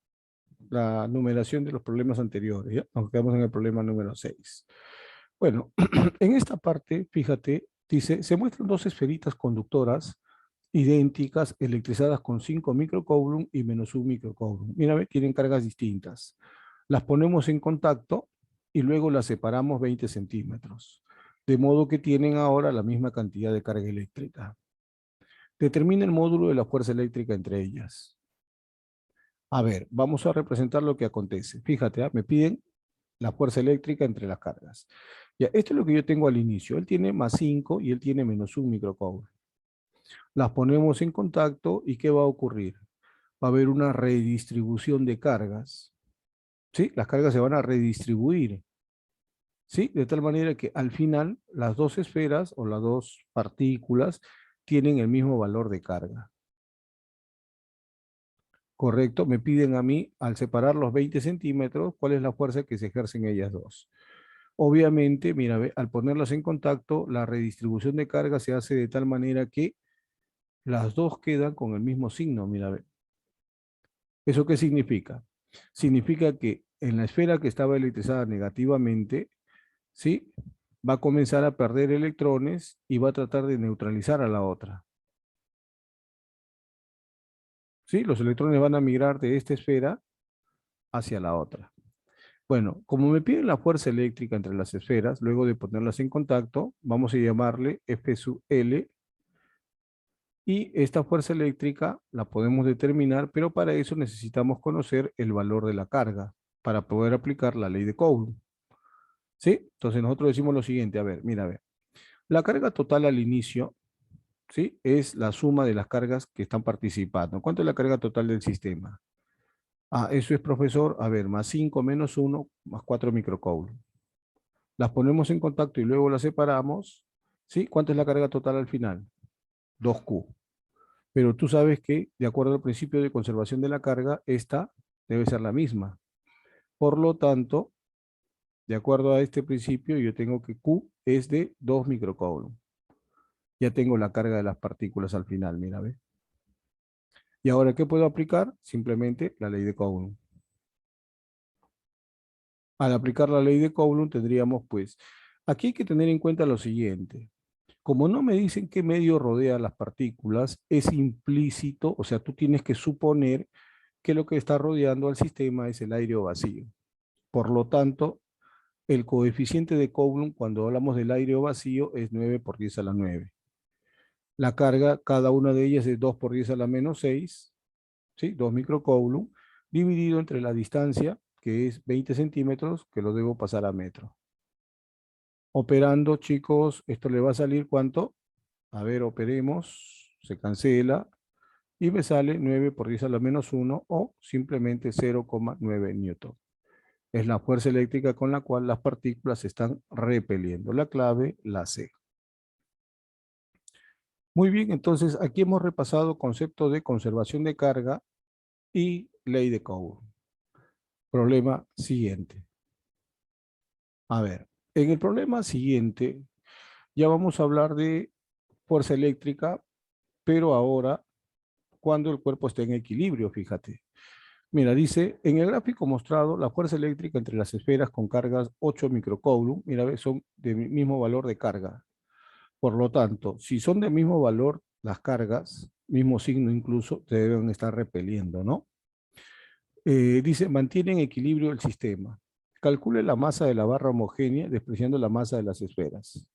la numeración de los problemas anteriores, ¿ya? Nos quedamos en el problema número 6. Bueno, en esta parte, fíjate, Dice, se muestran dos esferitas conductoras idénticas electrizadas con 5 microcoulomb y menos 1 microcoulomb. Mira, ve, tienen cargas distintas. Las ponemos en contacto y luego las separamos 20 centímetros. De modo que tienen ahora la misma cantidad de carga eléctrica. Determina el módulo de la fuerza eléctrica entre ellas. A ver, vamos a representar lo que acontece. Fíjate, me piden la fuerza eléctrica entre las cargas. Ya, esto es lo que yo tengo al inicio. Él tiene más 5 y él tiene menos 1 microcoulomb. Las ponemos en contacto y ¿qué va a ocurrir? Va a haber una redistribución de cargas. ¿Sí? Las cargas se van a redistribuir. ¿Sí? De tal manera que al final las dos esferas o las dos partículas tienen el mismo valor de carga. Correcto, me piden a mí, al separar los 20 centímetros, cuál es la fuerza que se ejerce en ellas dos. Obviamente, mira, ve, al ponerlas en contacto, la redistribución de carga se hace de tal manera que las dos quedan con el mismo signo, mira, ve. ¿Eso qué significa? Significa que en la esfera que estaba electrizada negativamente, ¿sí? Va a comenzar a perder electrones y va a tratar de neutralizar a la otra. ¿Sí? Los electrones van a migrar de esta esfera hacia la otra. Bueno, como me piden la fuerza eléctrica entre las esferas, luego de ponerlas en contacto, vamos a llamarle F sub L, y esta fuerza eléctrica la podemos determinar, pero para eso necesitamos conocer el valor de la carga para poder aplicar la ley de Coulomb. ¿Sí? Entonces nosotros decimos lo siguiente, a ver, mira, a ver. La carga total al inicio, ¿sí? Es la suma de las cargas que están participando. ¿Cuánto es la carga total del sistema? Ah, eso es, profesor, a ver, más 5 menos 1 más 4 microcoulomb. Las ponemos en contacto y luego las separamos, ¿sí? ¿Cuánto es la carga total al final? 2Q. Pero tú sabes que, de acuerdo al principio de conservación de la carga, esta debe ser la misma. Por lo tanto, de acuerdo a este principio, yo tengo que Q es de 2 microcoulomb. Ya tengo la carga de las partículas al final, mira, ¿ve? Y ahora, ¿qué puedo aplicar? Simplemente la ley de Coulomb. Al aplicar la ley de Coulomb tendríamos, pues, aquí hay que tener en cuenta lo siguiente. Como no me dicen qué medio rodea las partículas, es implícito, o sea, tú tienes que suponer que lo que está rodeando al sistema es el aire o vacío. Por lo tanto, el coeficiente de Coulomb cuando hablamos del aire o vacío es 9 por 10 a la 9. La carga, cada una de ellas es 2 por 10 a la menos 6, ¿sí? 2 microcoulomb, dividido entre la distancia, que es 20 centímetros, que lo debo pasar a metro. Operando, chicos, esto le va a salir ¿cuánto? A ver, operemos, se cancela, y me sale 9 por 10 a la menos 1 o simplemente 0,9 newton. Es la fuerza eléctrica con la cual las partículas se están repeliendo. La clave, la C. Muy bien, entonces aquí hemos repasado concepto de conservación de carga y ley de Coulomb. Problema siguiente. A ver, en el problema siguiente ya vamos a hablar de fuerza eléctrica, pero ahora cuando el cuerpo esté en equilibrio, fíjate. Mira, dice, en el gráfico mostrado, la fuerza eléctrica entre las esferas con cargas 8 microcoulomb, mira, son de mismo valor de carga. Por lo tanto, si son del mismo valor las cargas, mismo signo incluso, se deben estar repeliendo, ¿no? Dice, mantiene en equilibrio el sistema. Calcule la masa de la barra homogénea despreciando la masa de las esferas.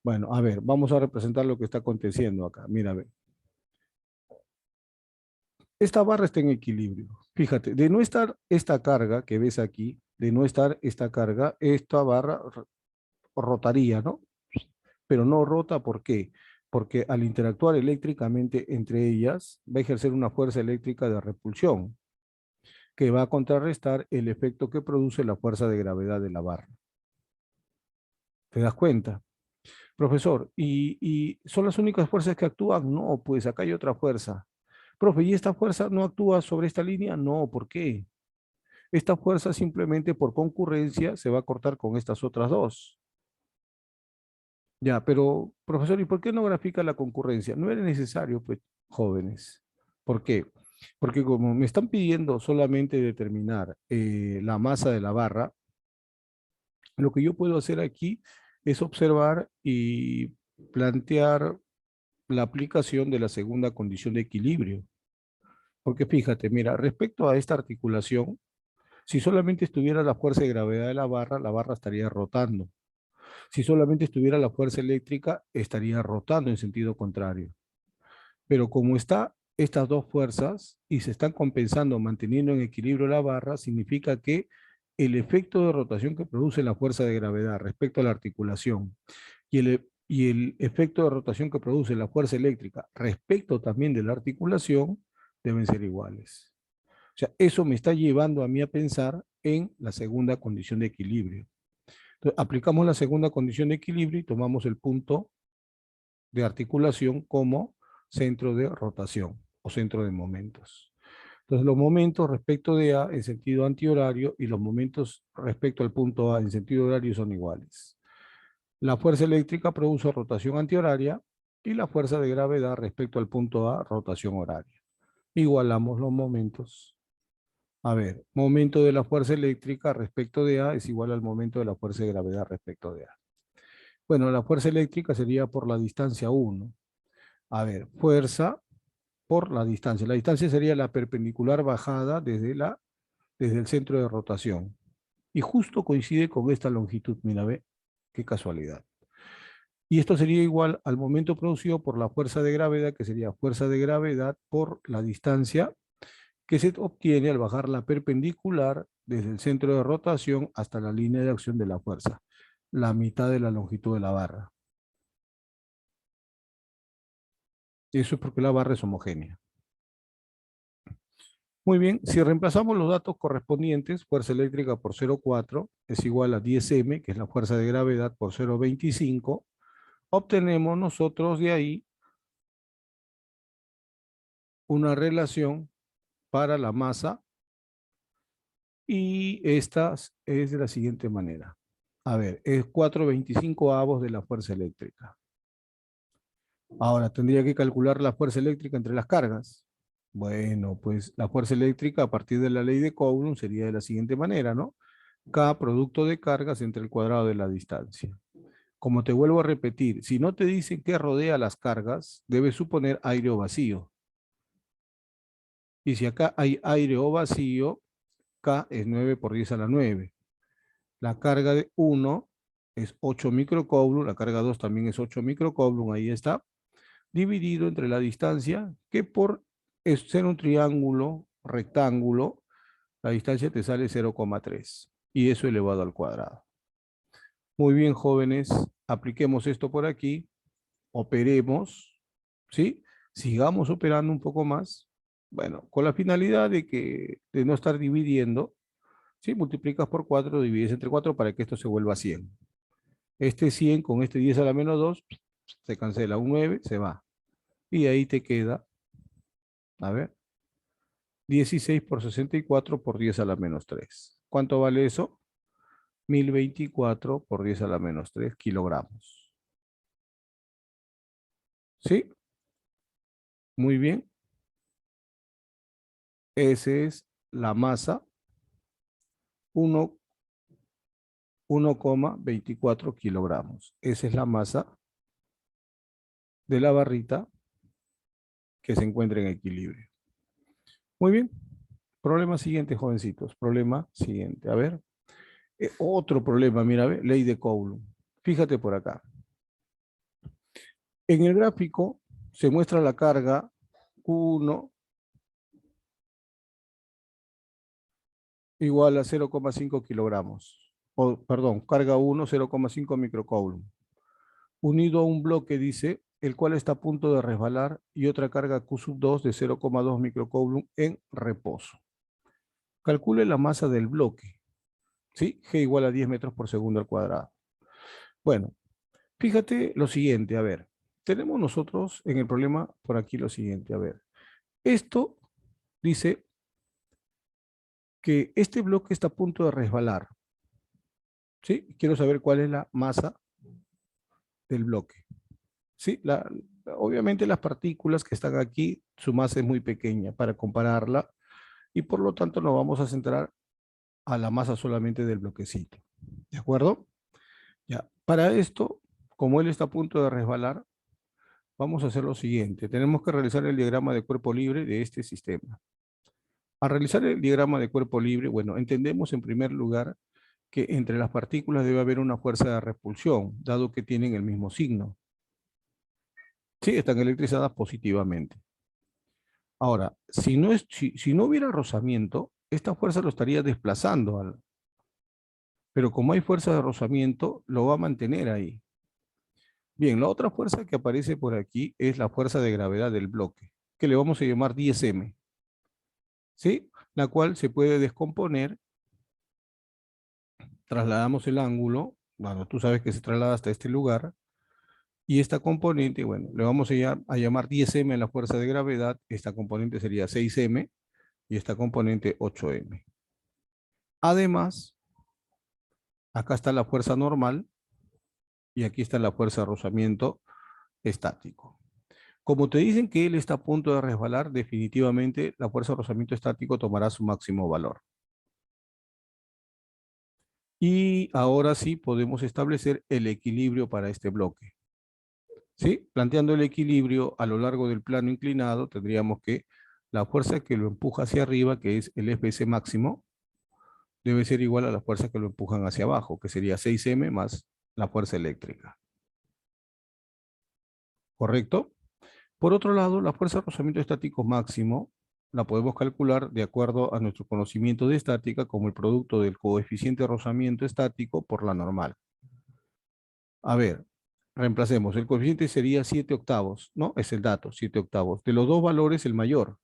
Bueno, a ver, vamos a representar lo que está aconteciendo acá. Mira, a ver. Esta barra está en equilibrio. Fíjate, de no estar esta carga que ves aquí, de no estar esta carga, esta barra rotaría, ¿no? Pero no rota, ¿por qué? Porque al interactuar eléctricamente entre ellas, va a ejercer una fuerza eléctrica de repulsión, que va a contrarrestar el efecto que produce la fuerza de gravedad de la barra. ¿Te das cuenta? Profesor, ¿y son las únicas fuerzas que actúan? No, pues acá hay otra fuerza. Profe, ¿y esta fuerza no actúa sobre esta línea? No, ¿por qué? Esta fuerza simplemente por concurrencia se va a cortar con estas otras dos. Ya, pero, profesor, ¿y por qué no grafica la concurrencia? No era necesario, pues, jóvenes. ¿Por qué? Porque como me están pidiendo solamente determinar la masa de la barra, lo que yo puedo hacer aquí es observar y plantear la aplicación de la segunda condición de equilibrio. Porque fíjate, mira, respecto a esta articulación, si solamente estuviera la fuerza de gravedad de la barra estaría rotando. Si solamente estuviera la fuerza eléctrica, estaría rotando en sentido contrario. Pero como está estas dos fuerzas y se están compensando, manteniendo en equilibrio la barra, significa que el efecto de rotación que produce la fuerza de gravedad respecto a la articulación y el efecto de rotación que produce la fuerza eléctrica respecto también de la articulación deben ser iguales. O sea, eso me está llevando a mí a pensar en la segunda condición de equilibrio. Entonces, aplicamos la segunda condición de equilibrio y tomamos el punto de articulación como centro de rotación o centro de momentos. Entonces, los momentos respecto de A en sentido antihorario y los momentos respecto al punto A en sentido horario son iguales. La fuerza eléctrica produce rotación antihoraria y la fuerza de gravedad respecto al punto A, rotación horaria. Igualamos los momentos. A ver, momento de la fuerza eléctrica respecto de A es igual al momento de la fuerza de gravedad respecto de A. Bueno, la fuerza eléctrica sería por la distancia 1. A ver, fuerza por la distancia. La distancia sería la perpendicular bajada desde el centro de rotación. Y justo coincide con esta longitud, mira, ve, qué casualidad. Y esto sería igual al momento producido por la fuerza de gravedad, que sería fuerza de gravedad por la distancia que se obtiene al bajar la perpendicular desde el centro de rotación hasta la línea de acción de la fuerza, la mitad de la longitud de la barra. Eso es porque la barra es homogénea. Muy bien, si reemplazamos los datos correspondientes, fuerza eléctrica por 0,4 es igual a 10m, que es la fuerza de gravedad por 0,25, obtenemos nosotros de ahí una relación para la masa y esta es de la siguiente manera. A ver, es 4,25 de la fuerza eléctrica. Ahora, tendría que calcular la fuerza eléctrica entre las cargas. Bueno, pues la fuerza eléctrica a partir de la ley de Coulomb sería de la siguiente manera, ¿no? K producto de cargas entre el cuadrado de la distancia. Como te vuelvo a repetir, si no te dicen que rodea las cargas, debes suponer aire o vacío. Y si acá hay aire o vacío, K es 9 por 10 a la 9. La carga de 1 es 8 microcoulomb, la carga 2 también es 8 microcoulomb, ahí está, dividido entre la distancia, que por ser un triángulo rectángulo, la distancia te sale 0,3 y eso elevado al cuadrado. Muy bien, jóvenes, apliquemos esto por aquí, operemos, ¿sí? Sigamos operando un poco más, bueno, con la finalidad de no estar dividiendo, ¿sí? Multiplicas por 4, divides entre 4 para que esto se vuelva 100. Este 100 con este 10 a la menos 2, se cancela, un 9, se va. Y ahí te queda, a ver, 16 por 64 por 10 a la menos 3. ¿Cuánto vale eso? 1024 por 10 a la menos 3 kilogramos. ¿Sí? Muy bien. Esa es la masa 1,24 kilogramos. Esa es la masa de la barrita que se encuentra en equilibrio. Muy bien. Problema siguiente, jovencitos. Problema siguiente. A ver. Otro problema, mira, ve, ley de Coulomb. Fíjate por acá. En el gráfico se muestra la carga Q1 igual a 0,5 kilogramos. O, perdón, carga 1, 0,5 microcoulomb. Unido a un bloque, dice, el cual está a punto de resbalar y otra carga Q2 de 0,2 microcoulomb en reposo. Calcule la masa del bloque. ¿Sí? G igual a 10 metros por segundo al cuadrado. Bueno, fíjate lo siguiente, a ver. Tenemos nosotros en el problema por aquí lo siguiente, a ver. Esto dice que este bloque está a punto de resbalar. ¿Sí? Quiero saber cuál es la masa del bloque. ¿Sí? Obviamente las partículas que están aquí, su masa es muy pequeña para compararla y por lo tanto nos vamos a centrar a la masa solamente del bloquecito. ¿De acuerdo? Ya. Para esto, como él está a punto de resbalar, vamos a hacer lo siguiente. Tenemos que realizar el diagrama de cuerpo libre de este sistema. Al realizar el diagrama de cuerpo libre, bueno, entendemos en primer lugar que entre las partículas debe haber una fuerza de repulsión, dado que tienen el mismo signo. Sí, están electrizadas positivamente. Ahora, si no hubiera rozamiento, esta fuerza lo estaría desplazando, pero como hay fuerza de rozamiento, lo va a mantener ahí. Bien, la otra fuerza que aparece por aquí es la fuerza de gravedad del bloque, que le vamos a llamar 10M, ¿sí? La cual se puede descomponer, trasladamos el ángulo, bueno, tú sabes que se traslada hasta este lugar, y esta componente, bueno, le vamos a llamar 10M a la fuerza de gravedad, esta componente sería 6M, y esta componente 8M. Además, acá está la fuerza normal, y aquí está la fuerza de rozamiento estático. Como te dicen que él está a punto de resbalar, definitivamente la fuerza de rozamiento estático tomará su máximo valor. Y ahora sí podemos establecer el equilibrio para este bloque. ¿Sí? Planteando el equilibrio a lo largo del plano inclinado, tendríamos que la fuerza que lo empuja hacia arriba, que es el Fs máximo, debe ser igual a la fuerza que lo empujan hacia abajo, que sería 6m más la fuerza eléctrica. ¿Correcto? Por otro lado, la fuerza de rozamiento estático máximo la podemos calcular de acuerdo a nuestro conocimiento de estática como el producto del coeficiente de rozamiento estático por la normal. A ver, reemplacemos. El coeficiente sería 7 octavos, ¿no? Es el dato, 7 octavos. De los dos valores, el mayor.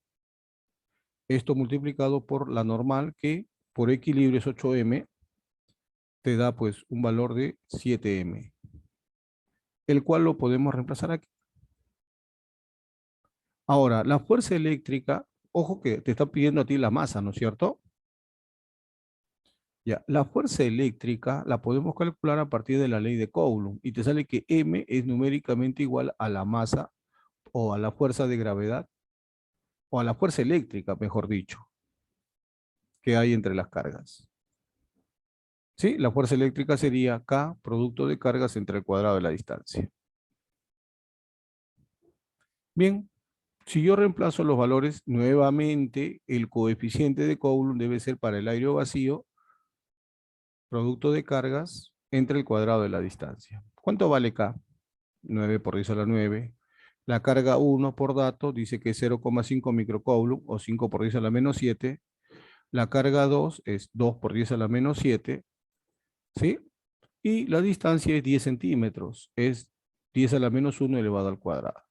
Esto multiplicado por la normal, que por equilibrio es 8m, te da pues un valor de 7m, el cual lo podemos reemplazar aquí. Ahora, la fuerza eléctrica, ojo que te está pidiendo a ti la masa, ¿no es cierto? Ya, la fuerza eléctrica la podemos calcular a partir de la ley de Coulomb y te sale que M es numéricamente igual a la masa o a la fuerza de gravedad o a la fuerza eléctrica, mejor dicho, que hay entre las cargas. ¿Sí? La fuerza eléctrica sería K, producto de cargas entre el cuadrado de la distancia. Bien, si yo reemplazo los valores, nuevamente el coeficiente de Coulomb debe ser para el aire vacío, producto de cargas entre el cuadrado de la distancia. ¿Cuánto vale K? 9 por 10 a la 9. La carga 1 por dato dice que es 0,5 microcoulomb o 5 por 10 a la menos 7. La carga 2 es 2 por 10 a la menos 7. ¿Sí? Y la distancia es 10 centímetros. Es 10 a la menos 1 elevado al cuadrado.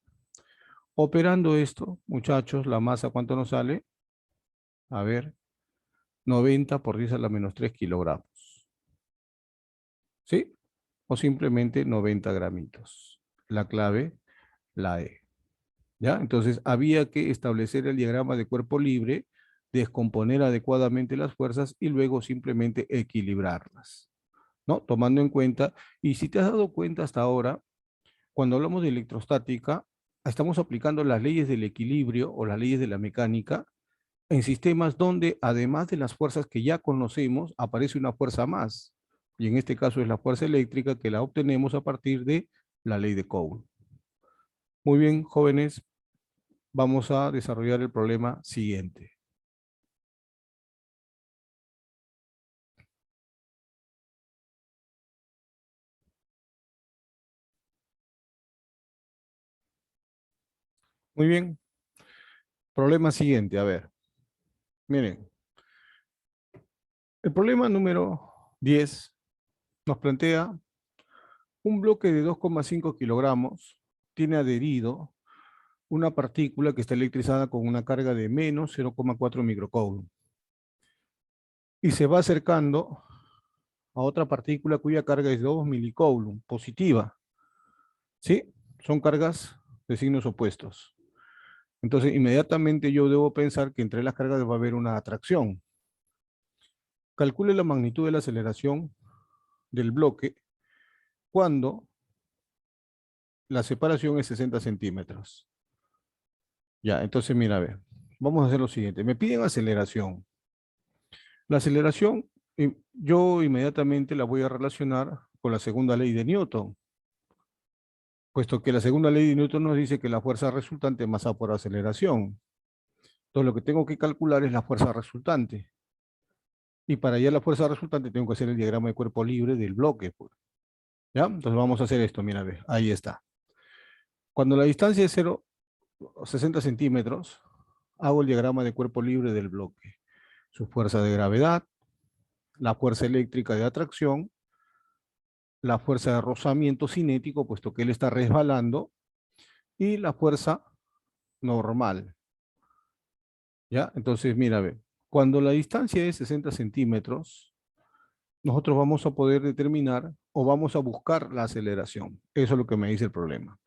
Operando esto, muchachos, la masa, ¿cuánto nos sale? A ver, 90 por 10 a la menos 3 kilogramos. ¿Sí? O simplemente 90 gramitos. La clave, la E. ¿Ya? Entonces había que establecer el diagrama de cuerpo libre, descomponer adecuadamente las fuerzas y luego simplemente equilibrarlas, ¿no? Tomando en cuenta, y si te has dado cuenta hasta ahora, cuando hablamos de electrostática, estamos aplicando las leyes del equilibrio o las leyes de la mecánica en sistemas donde además de las fuerzas que ya conocemos, aparece una fuerza más. Y en este caso es la fuerza eléctrica que la obtenemos a partir de la ley de Coulomb. Muy bien, jóvenes, vamos a desarrollar el problema siguiente. Muy bien, problema siguiente, a ver. Miren, el problema número 10 nos plantea un bloque de 2,5 kilogramos, tiene adherido una partícula que está electrizada con una carga de menos 0,4 microcoulomb y se va acercando a otra partícula cuya carga es 2 milicoulomb, positiva. ¿Sí? Son cargas de signos opuestos. Entonces, inmediatamente yo debo pensar que entre las cargas va a haber una atracción. Calcule la magnitud de la aceleración del bloque cuando la separación es 60 centímetros. Ya, entonces mira, a ver, vamos a hacer lo siguiente. Me piden aceleración. La aceleración, yo inmediatamente la voy a relacionar con la segunda ley de Newton. puesto que la segunda ley de Newton nos dice que la fuerza resultante es masa por aceleración. Entonces lo que tengo que calcular es la fuerza resultante. Y para hallar la fuerza resultante tengo que hacer el diagrama de cuerpo libre del bloque, pues. ¿Ya? Entonces vamos a hacer esto, mira, ve, ahí está. Cuando la distancia es 60 centímetros, hago el diagrama de cuerpo libre del bloque. Su fuerza de gravedad, la fuerza eléctrica de atracción, la fuerza de rozamiento cinético, puesto que él está resbalando, y la fuerza normal. ¿Ya? Entonces, mira, ve, cuando la distancia es 60 centímetros, nosotros vamos a poder determinar o vamos a buscar la aceleración. Eso es lo que me dice el problema.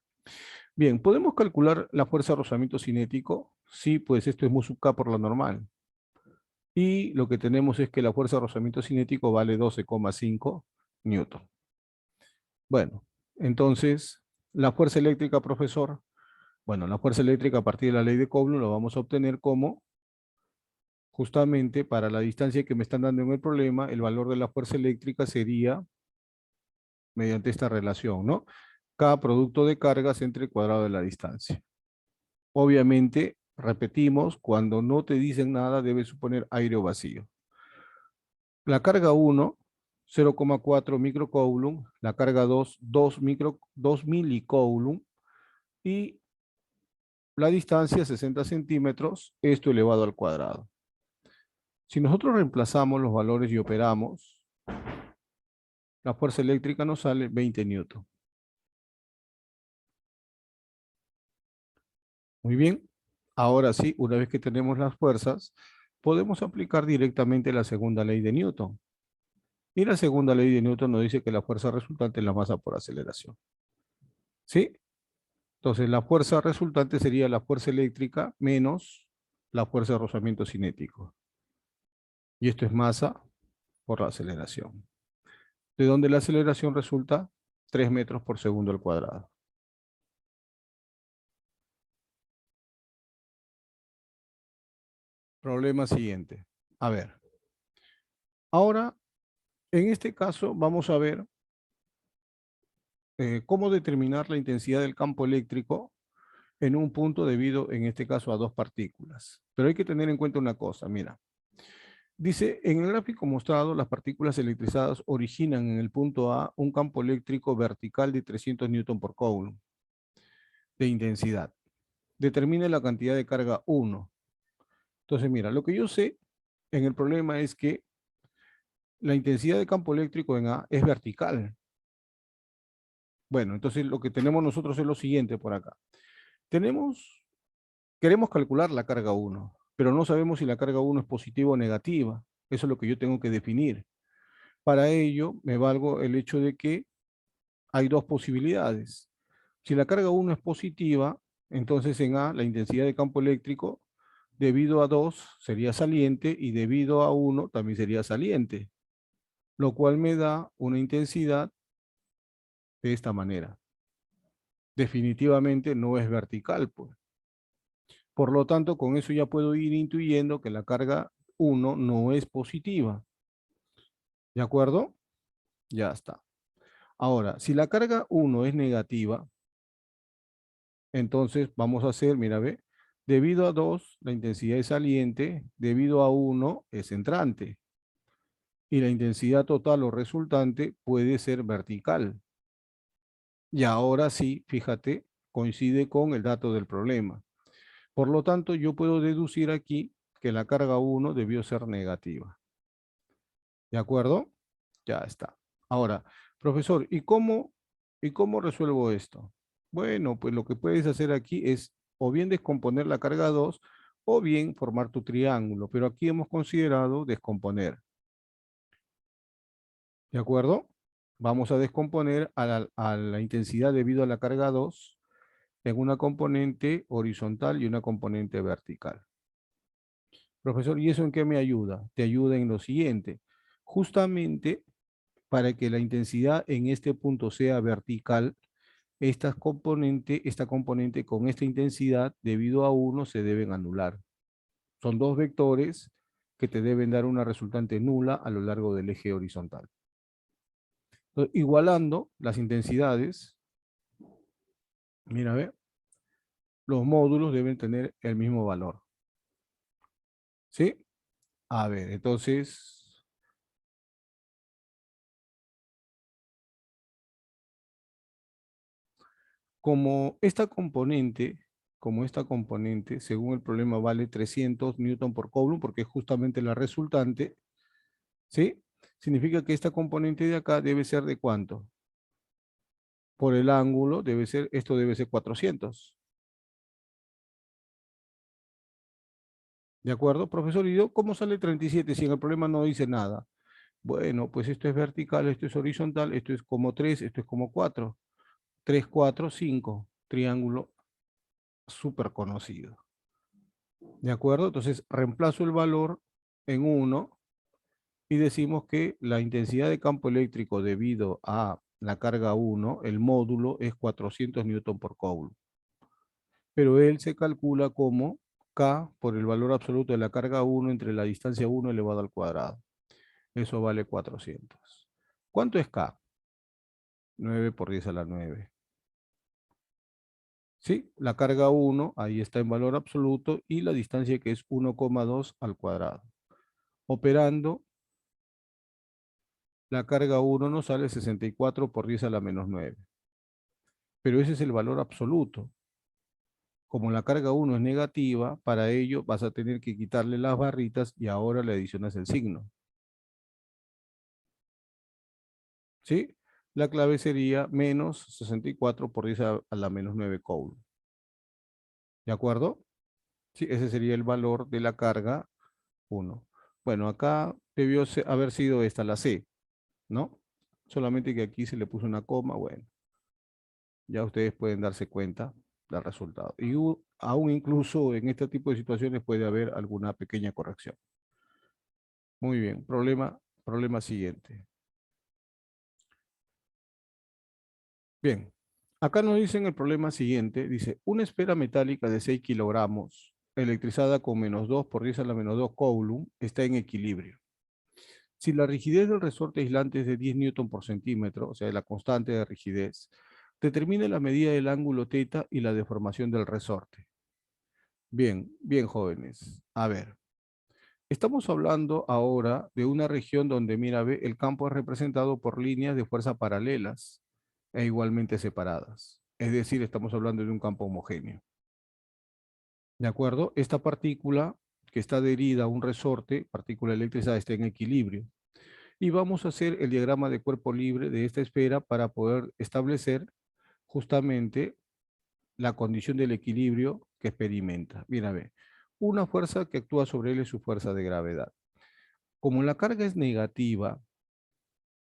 Bien, ¿podemos calcular la fuerza de rozamiento cinético? Sí, pues esto es mu sub k por la normal. Y lo que tenemos es que la fuerza de rozamiento cinético vale 12,5 newton. Bueno, entonces, la fuerza eléctrica, profesor. Bueno, la fuerza eléctrica a partir de la ley de Coulomb lo vamos a obtener como, justamente para la distancia que me están dando en el problema, el valor de la fuerza eléctrica sería mediante esta relación, ¿no? K producto de cargas entre el cuadrado de la distancia. Obviamente, repetimos, cuando no te dicen nada, debes suponer aire o vacío. La carga 1, 0,4 microcoulomb, la carga 2, 2 milicoulomb, y la distancia 60 centímetros, esto elevado al cuadrado. Si nosotros reemplazamos los valores y operamos, la fuerza eléctrica nos sale 20 newton. Muy bien. Ahora sí, una vez que tenemos las fuerzas, podemos aplicar directamente la segunda ley de Newton. Y la segunda ley de Newton nos dice que la fuerza resultante es la masa por aceleración. ¿Sí? Entonces, la fuerza resultante sería la fuerza eléctrica menos la fuerza de rozamiento cinético. Y esto es masa por la aceleración. De donde la aceleración resulta 3 metros por segundo al cuadrado. Problema siguiente. A ver. Ahora, en este caso, vamos a ver cómo determinar la intensidad del campo eléctrico en un punto debido, en este caso, a dos partículas. Pero hay que tener en cuenta una cosa, mira. Dice, en el gráfico mostrado, las partículas electrizadas originan en el punto A un campo eléctrico vertical de 300 newton por coulomb de intensidad. Determine la cantidad de carga 1. Entonces, mira, lo que yo sé en el problema es que la intensidad de campo eléctrico en A es vertical. Bueno, entonces lo que tenemos nosotros es lo siguiente por acá. Queremos calcular la carga 1, pero no sabemos si la carga 1 es positiva o negativa. Eso es lo que yo tengo que definir. Para ello, me valgo el hecho de que hay dos posibilidades. Si la carga 1 es positiva, entonces en A la intensidad de campo eléctrico debido a 2 sería saliente y debido a 1 también sería saliente, lo cual me da una intensidad de esta manera. Definitivamente no es vertical, pues. Por lo tanto, con eso ya puedo ir intuyendo que la carga 1 no es positiva. ¿De acuerdo? Ya está. Ahora, si la carga 1 es negativa, entonces vamos a hacer, mira, ve, debido a 2, la intensidad es saliente, debido a 1 es entrante. Y la intensidad total o resultante puede ser vertical. Y ahora sí, fíjate, coincide con el dato del problema. Por lo tanto, yo puedo deducir aquí que la carga 1 debió ser negativa. ¿De acuerdo? Ya está. Ahora, profesor, ¿y cómo resuelvo esto? Bueno, pues lo que puedes hacer aquí es o bien descomponer la carga 2 o bien formar tu triángulo, pero aquí hemos considerado descomponer. ¿De acuerdo? Vamos a descomponer a la intensidad debido a la carga 2 en una componente horizontal y una componente vertical. Profesor, ¿y eso en qué me ayuda? Te ayuda en lo siguiente. Justamente para que la intensidad en este punto sea vertical, esta componente con esta intensidad debido a 1 se deben anular. Son dos vectores que te deben dar una resultante nula a lo largo del eje horizontal. Entonces, igualando las intensidades, Mira, ve, los módulos deben tener el mismo valor. ¿Sí? A ver, entonces, como esta componente, según el problema, vale 300 newton por coulomb, porque es justamente la resultante, ¿sí? Significa que esta componente de acá debe ser de ¿cuánto? Por el ángulo, esto debe ser 400. ¿De acuerdo, profesor? ¿Y cómo sale 37 si en el problema no dice nada? Bueno, pues esto es vertical, esto es horizontal, esto es como 3, esto es como 4. 3, 4, 5. Triángulo súper conocido. ¿De acuerdo? Entonces, reemplazo el valor en 1 y decimos que la intensidad de campo eléctrico debido a la carga 1, el módulo es 400 newton por coulomb. Pero él se calcula como K por el valor absoluto de la carga 1 entre la distancia 1 elevado al cuadrado. Eso vale 400. ¿Cuánto es K? 9 por 10 a la 9. ¿Sí? La carga 1, ahí está en valor absoluto, y la distancia que es 1,2 al cuadrado. Operando, la carga 1 nos sale 64 por 10 a la menos 9. Pero ese es el valor absoluto. Como la carga 1 es negativa, para ello vas a tener que quitarle las barritas y ahora le adicionas el signo. ¿Sí? La clave sería menos 64 por 10 a la menos 9 coulomb. ¿De acuerdo? Sí, ese sería el valor de la carga 1. Bueno, acá debió haber sido esta, la C, ¿no? Solamente que aquí se le puso una coma, bueno, ya ustedes pueden darse cuenta del resultado. Y aún incluso en este tipo de situaciones puede haber alguna pequeña corrección. Muy bien, problema siguiente. Bien, acá nos dicen el problema siguiente, dice, una esfera metálica de 6 kilogramos, electrizada con menos 2 por 10 a la menos 2 coulomb, está en equilibrio. Si la rigidez del resorte aislante es de 10 newton por centímetro, o sea, la constante de rigidez, determine la medida del ángulo θ y la deformación del resorte. Bien, bien, jóvenes. A ver, estamos hablando ahora de una región donde, mira, ve, el campo es representado por líneas de fuerza paralelas e igualmente separadas. Es decir, estamos hablando de un campo homogéneo. ¿De acuerdo? Esta partícula que está adherida a un resorte, partícula electrizada, está en equilibrio. Y vamos a hacer el diagrama de cuerpo libre de esta esfera para poder establecer justamente la condición del equilibrio que experimenta. Bien, a ver, una fuerza que actúa sobre él es su fuerza de gravedad. Como la carga es negativa,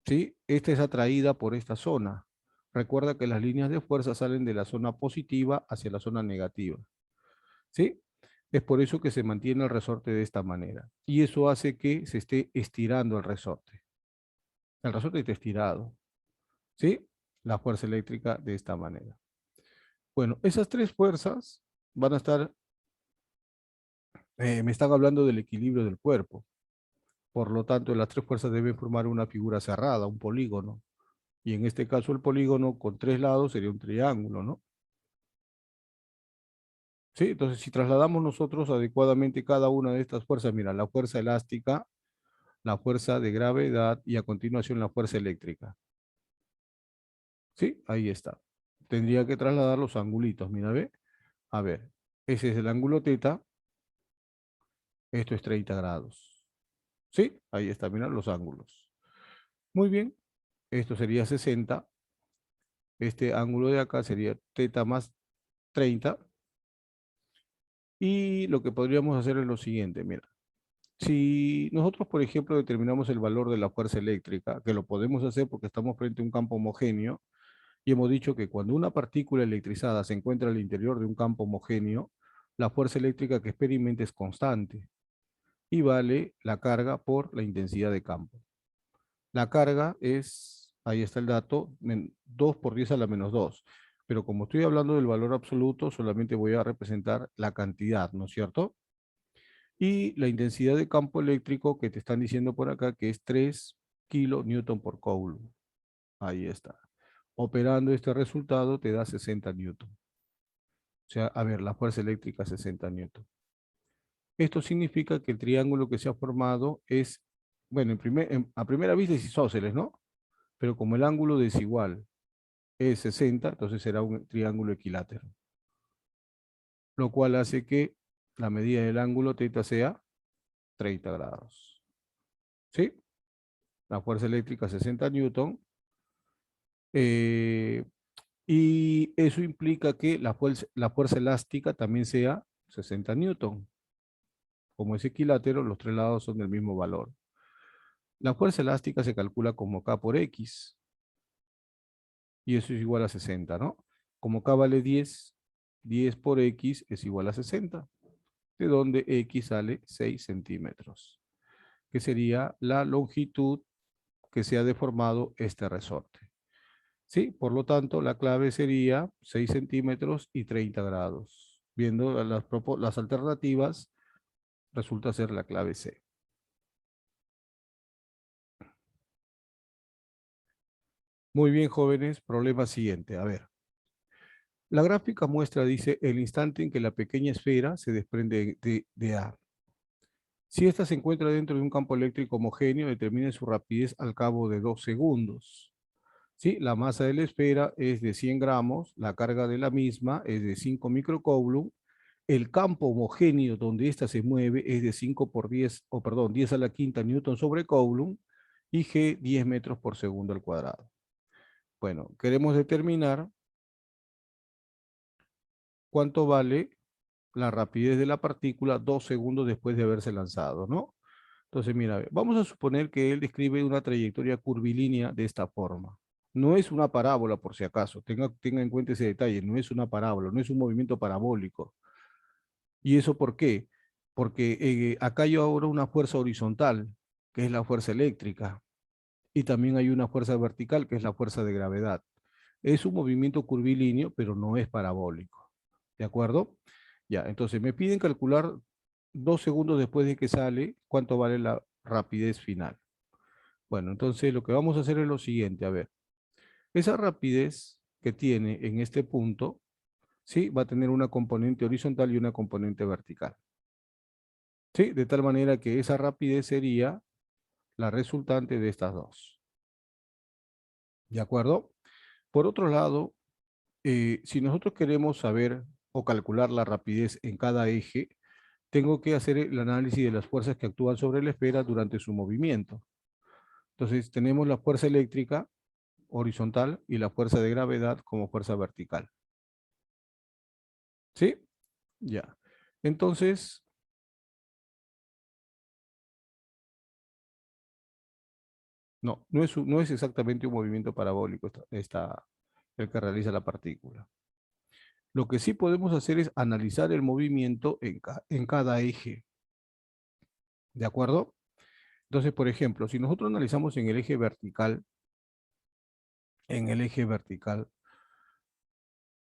¿sí? Esta es atraída por esta zona. Recuerda que las líneas de fuerza salen de la zona positiva hacia la zona negativa, ¿sí? Es por eso que se mantiene el resorte de esta manera. Y eso hace que se esté estirando el resorte. El resorte está estirado, ¿sí? La fuerza eléctrica de esta manera. Bueno, esas tres fuerzas van a estar, me están hablando del equilibrio del cuerpo. Por lo tanto, las tres fuerzas deben formar una figura cerrada, un polígono. Y en este caso el polígono con tres lados sería un triángulo, ¿no? Sí, entonces si trasladamos nosotros adecuadamente cada una de estas fuerzas, mira, la fuerza elástica, la fuerza de gravedad y a continuación la fuerza eléctrica. Sí, ahí está. Tendría que trasladar los angulitos, mira, ve. A ver, ese es el ángulo θ, esto es 30 grados. Sí, ahí está, mira los ángulos. Muy bien, esto sería 60. Este ángulo de acá sería θ más 30. Y lo que podríamos hacer es lo siguiente, mira. Si nosotros, por ejemplo, determinamos el valor de la fuerza eléctrica, que lo podemos hacer porque estamos frente a un campo homogéneo, y hemos dicho que cuando una partícula electrizada se encuentra al interior de un campo homogéneo, la fuerza eléctrica que experimenta es constante y vale la carga por la intensidad de campo. La carga es, ahí está el dato, 2 por 10 a la menos 2. Pero como estoy hablando del valor absoluto, solamente voy a representar la cantidad, ¿no es cierto? Y la intensidad de campo eléctrico que te están diciendo por acá, que es 3 kilonewton por coulomb. Ahí está. Operando este resultado te da 60 newton. O sea, a ver, la fuerza eléctrica 60 newton. Esto significa que el triángulo que se ha formado es, bueno, a primera vista es isósceles, ¿no? Pero como el ángulo desigual es 60, entonces será un triángulo equilátero. Lo cual hace que la medida del ángulo θ sea 30 grados. ¿Sí? La fuerza eléctrica 60 newton. eh, y eso implica que la fuerza elástica también sea 60 newton. Como es equilátero, los tres lados son del mismo valor. La fuerza elástica se calcula como K por X, y eso es igual a 60, ¿no? Como K vale 10, 10 por X es igual a 60, de donde X sale 6 centímetros, que sería la longitud que se ha deformado este resorte. ¿Sí? Por lo tanto, la clave sería 6 centímetros y 30 grados. Viendo las alternativas, resulta ser la clave C. Muy bien, jóvenes. Problema siguiente. A ver. La gráfica muestra, dice, el instante en que la pequeña esfera se desprende de A. Si ésta se encuentra dentro de un campo eléctrico homogéneo, determine su rapidez al cabo de 2 segundos. ¿Sí? La masa de la esfera es de 100 gramos, la carga de la misma es de 5 microcoulomb, el campo homogéneo donde ésta se mueve es de 5 por 10, o perdón, 10 a la quinta newton sobre coulomb, y G 10 metros por segundo al cuadrado. Bueno, queremos determinar cuánto vale la rapidez de la partícula 2 segundos después de haberse lanzado, ¿no? Entonces, mira, vamos a suponer que él describe una trayectoria curvilínea de esta forma. No es una parábola, por si acaso, tenga en cuenta ese detalle, no es una parábola, no es un movimiento parabólico. ¿Y eso por qué? Porque acá hay ahora una fuerza horizontal, que es la fuerza eléctrica, y también hay una fuerza vertical, que es la fuerza de gravedad. Es un movimiento curvilíneo, pero no es parabólico. ¿De acuerdo? Ya, entonces me piden calcular 2 segundos después de que sale cuánto vale la rapidez final. Bueno, entonces lo que vamos a hacer es lo siguiente, a ver, esa rapidez que tiene en este punto, ¿sí? Va a tener una componente horizontal y una componente vertical. ¿Sí? De tal manera que esa rapidez sería la resultante de estas dos. ¿De acuerdo? Por otro lado, si nosotros queremos saber o calcular la rapidez en cada eje, tengo que hacer el análisis de las fuerzas que actúan sobre la esfera durante su movimiento. Entonces, tenemos la fuerza eléctrica horizontal y la fuerza de gravedad como fuerza vertical. ¿Sí? Ya. Entonces, no es exactamente un movimiento parabólico el que realiza la partícula. Lo que sí podemos hacer es analizar el movimiento en cada eje. ¿De acuerdo? Entonces, por ejemplo, si nosotros analizamos en el eje vertical,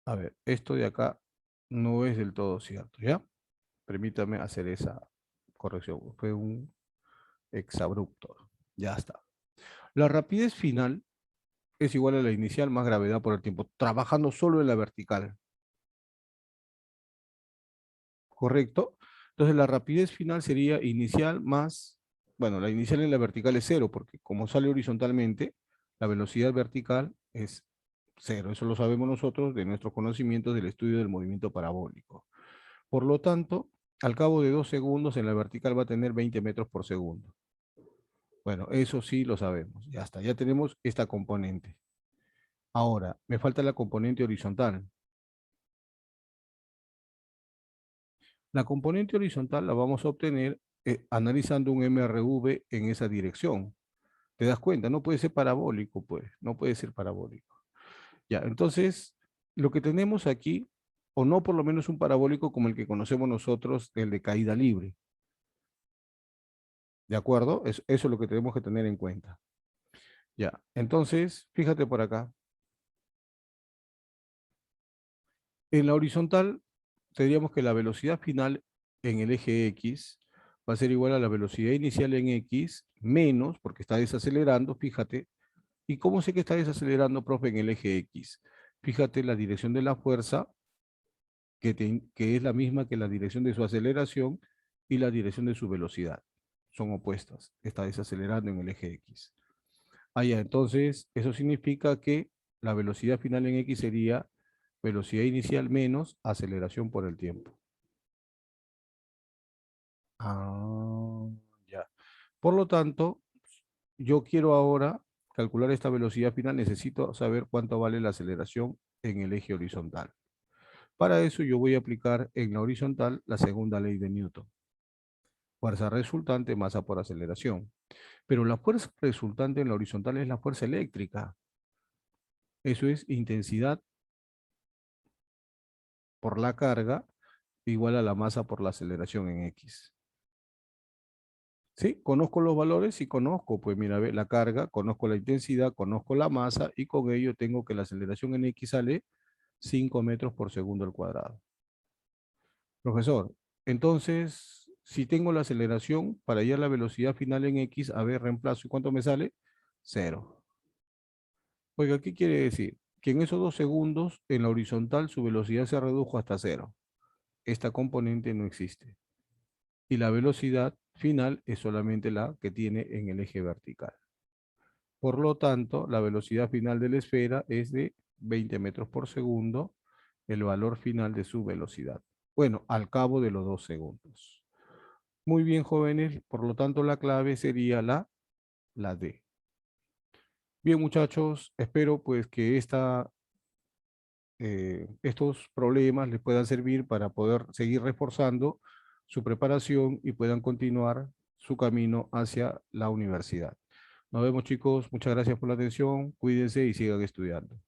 a ver, esto de acá no es del todo cierto, ¿ya? Permítame hacer esa corrección. Fue un exabrupto. Ya está. La rapidez final es igual a la inicial más gravedad por el tiempo, trabajando solo en la vertical. ¿Correcto? Entonces la rapidez final sería inicial más, bueno, la inicial en la vertical es cero, porque como sale horizontalmente, la velocidad vertical es cero. Eso lo sabemos nosotros de nuestros conocimientos del estudio del movimiento parabólico. Por lo tanto, al cabo de 2 segundos en la vertical va a tener 20 metros por segundo. Bueno, eso sí lo sabemos. Ya está, ya tenemos esta componente. Ahora, me falta la componente horizontal. La componente horizontal la vamos a obtener analizando un MRV en esa dirección. ¿Te das cuenta? No puede ser parabólico, pues. No puede ser parabólico. Ya, entonces, lo que tenemos aquí, o no por lo menos un parabólico como el que conocemos nosotros, el de caída libre. ¿De acuerdo? Eso es lo que tenemos que tener en cuenta. Ya, entonces, fíjate por acá. En la horizontal, tendríamos que la velocidad final en el eje X va a ser igual a la velocidad inicial en X menos, porque está desacelerando, fíjate, ¿Y cómo sé que está desacelerando, profe, en el eje X? Fíjate la dirección de la fuerza, que es la misma que la dirección de su aceleración y la dirección de su velocidad. Son opuestas. Está desacelerando en el eje X. Ah, ya, entonces, eso significa que la velocidad final en X sería velocidad inicial menos aceleración por el tiempo. Ah, ya. Por lo tanto, yo quiero ahora calcular esta velocidad final, necesito saber cuánto vale la aceleración en el eje horizontal. Para eso yo voy a aplicar en la horizontal la segunda ley de Newton. Fuerza resultante, masa por aceleración. Pero la fuerza resultante en la horizontal es la fuerza eléctrica. Eso es intensidad por la carga igual a la masa por la aceleración en X. Sí, conozco los valores y conozco, pues mira, ve, la carga, conozco la intensidad, conozco la masa y con ello tengo que la aceleración en X sale 5 metros por segundo al cuadrado. Profesor, entonces, si tengo la aceleración para ir a la velocidad final en X, a ver, reemplazo, ¿y cuánto me sale? Cero. Oiga, ¿qué quiere decir? Que en esos 2 segundos, en la horizontal, su velocidad se redujo hasta cero. Esta componente no existe. Y la velocidad final es solamente la que tiene en el eje vertical. Por lo tanto, la velocidad final de la esfera es de 20 metros por segundo, el valor final de su velocidad. Bueno, al cabo de los 2 segundos. Muy bien, jóvenes, por lo tanto la clave sería la D. Bien, muchachos, espero pues que estos problemas les puedan servir para poder seguir reforzando su preparación y puedan continuar su camino hacia la universidad. Nos vemos, chicos. Muchas gracias por la atención. Cuídense y sigan estudiando.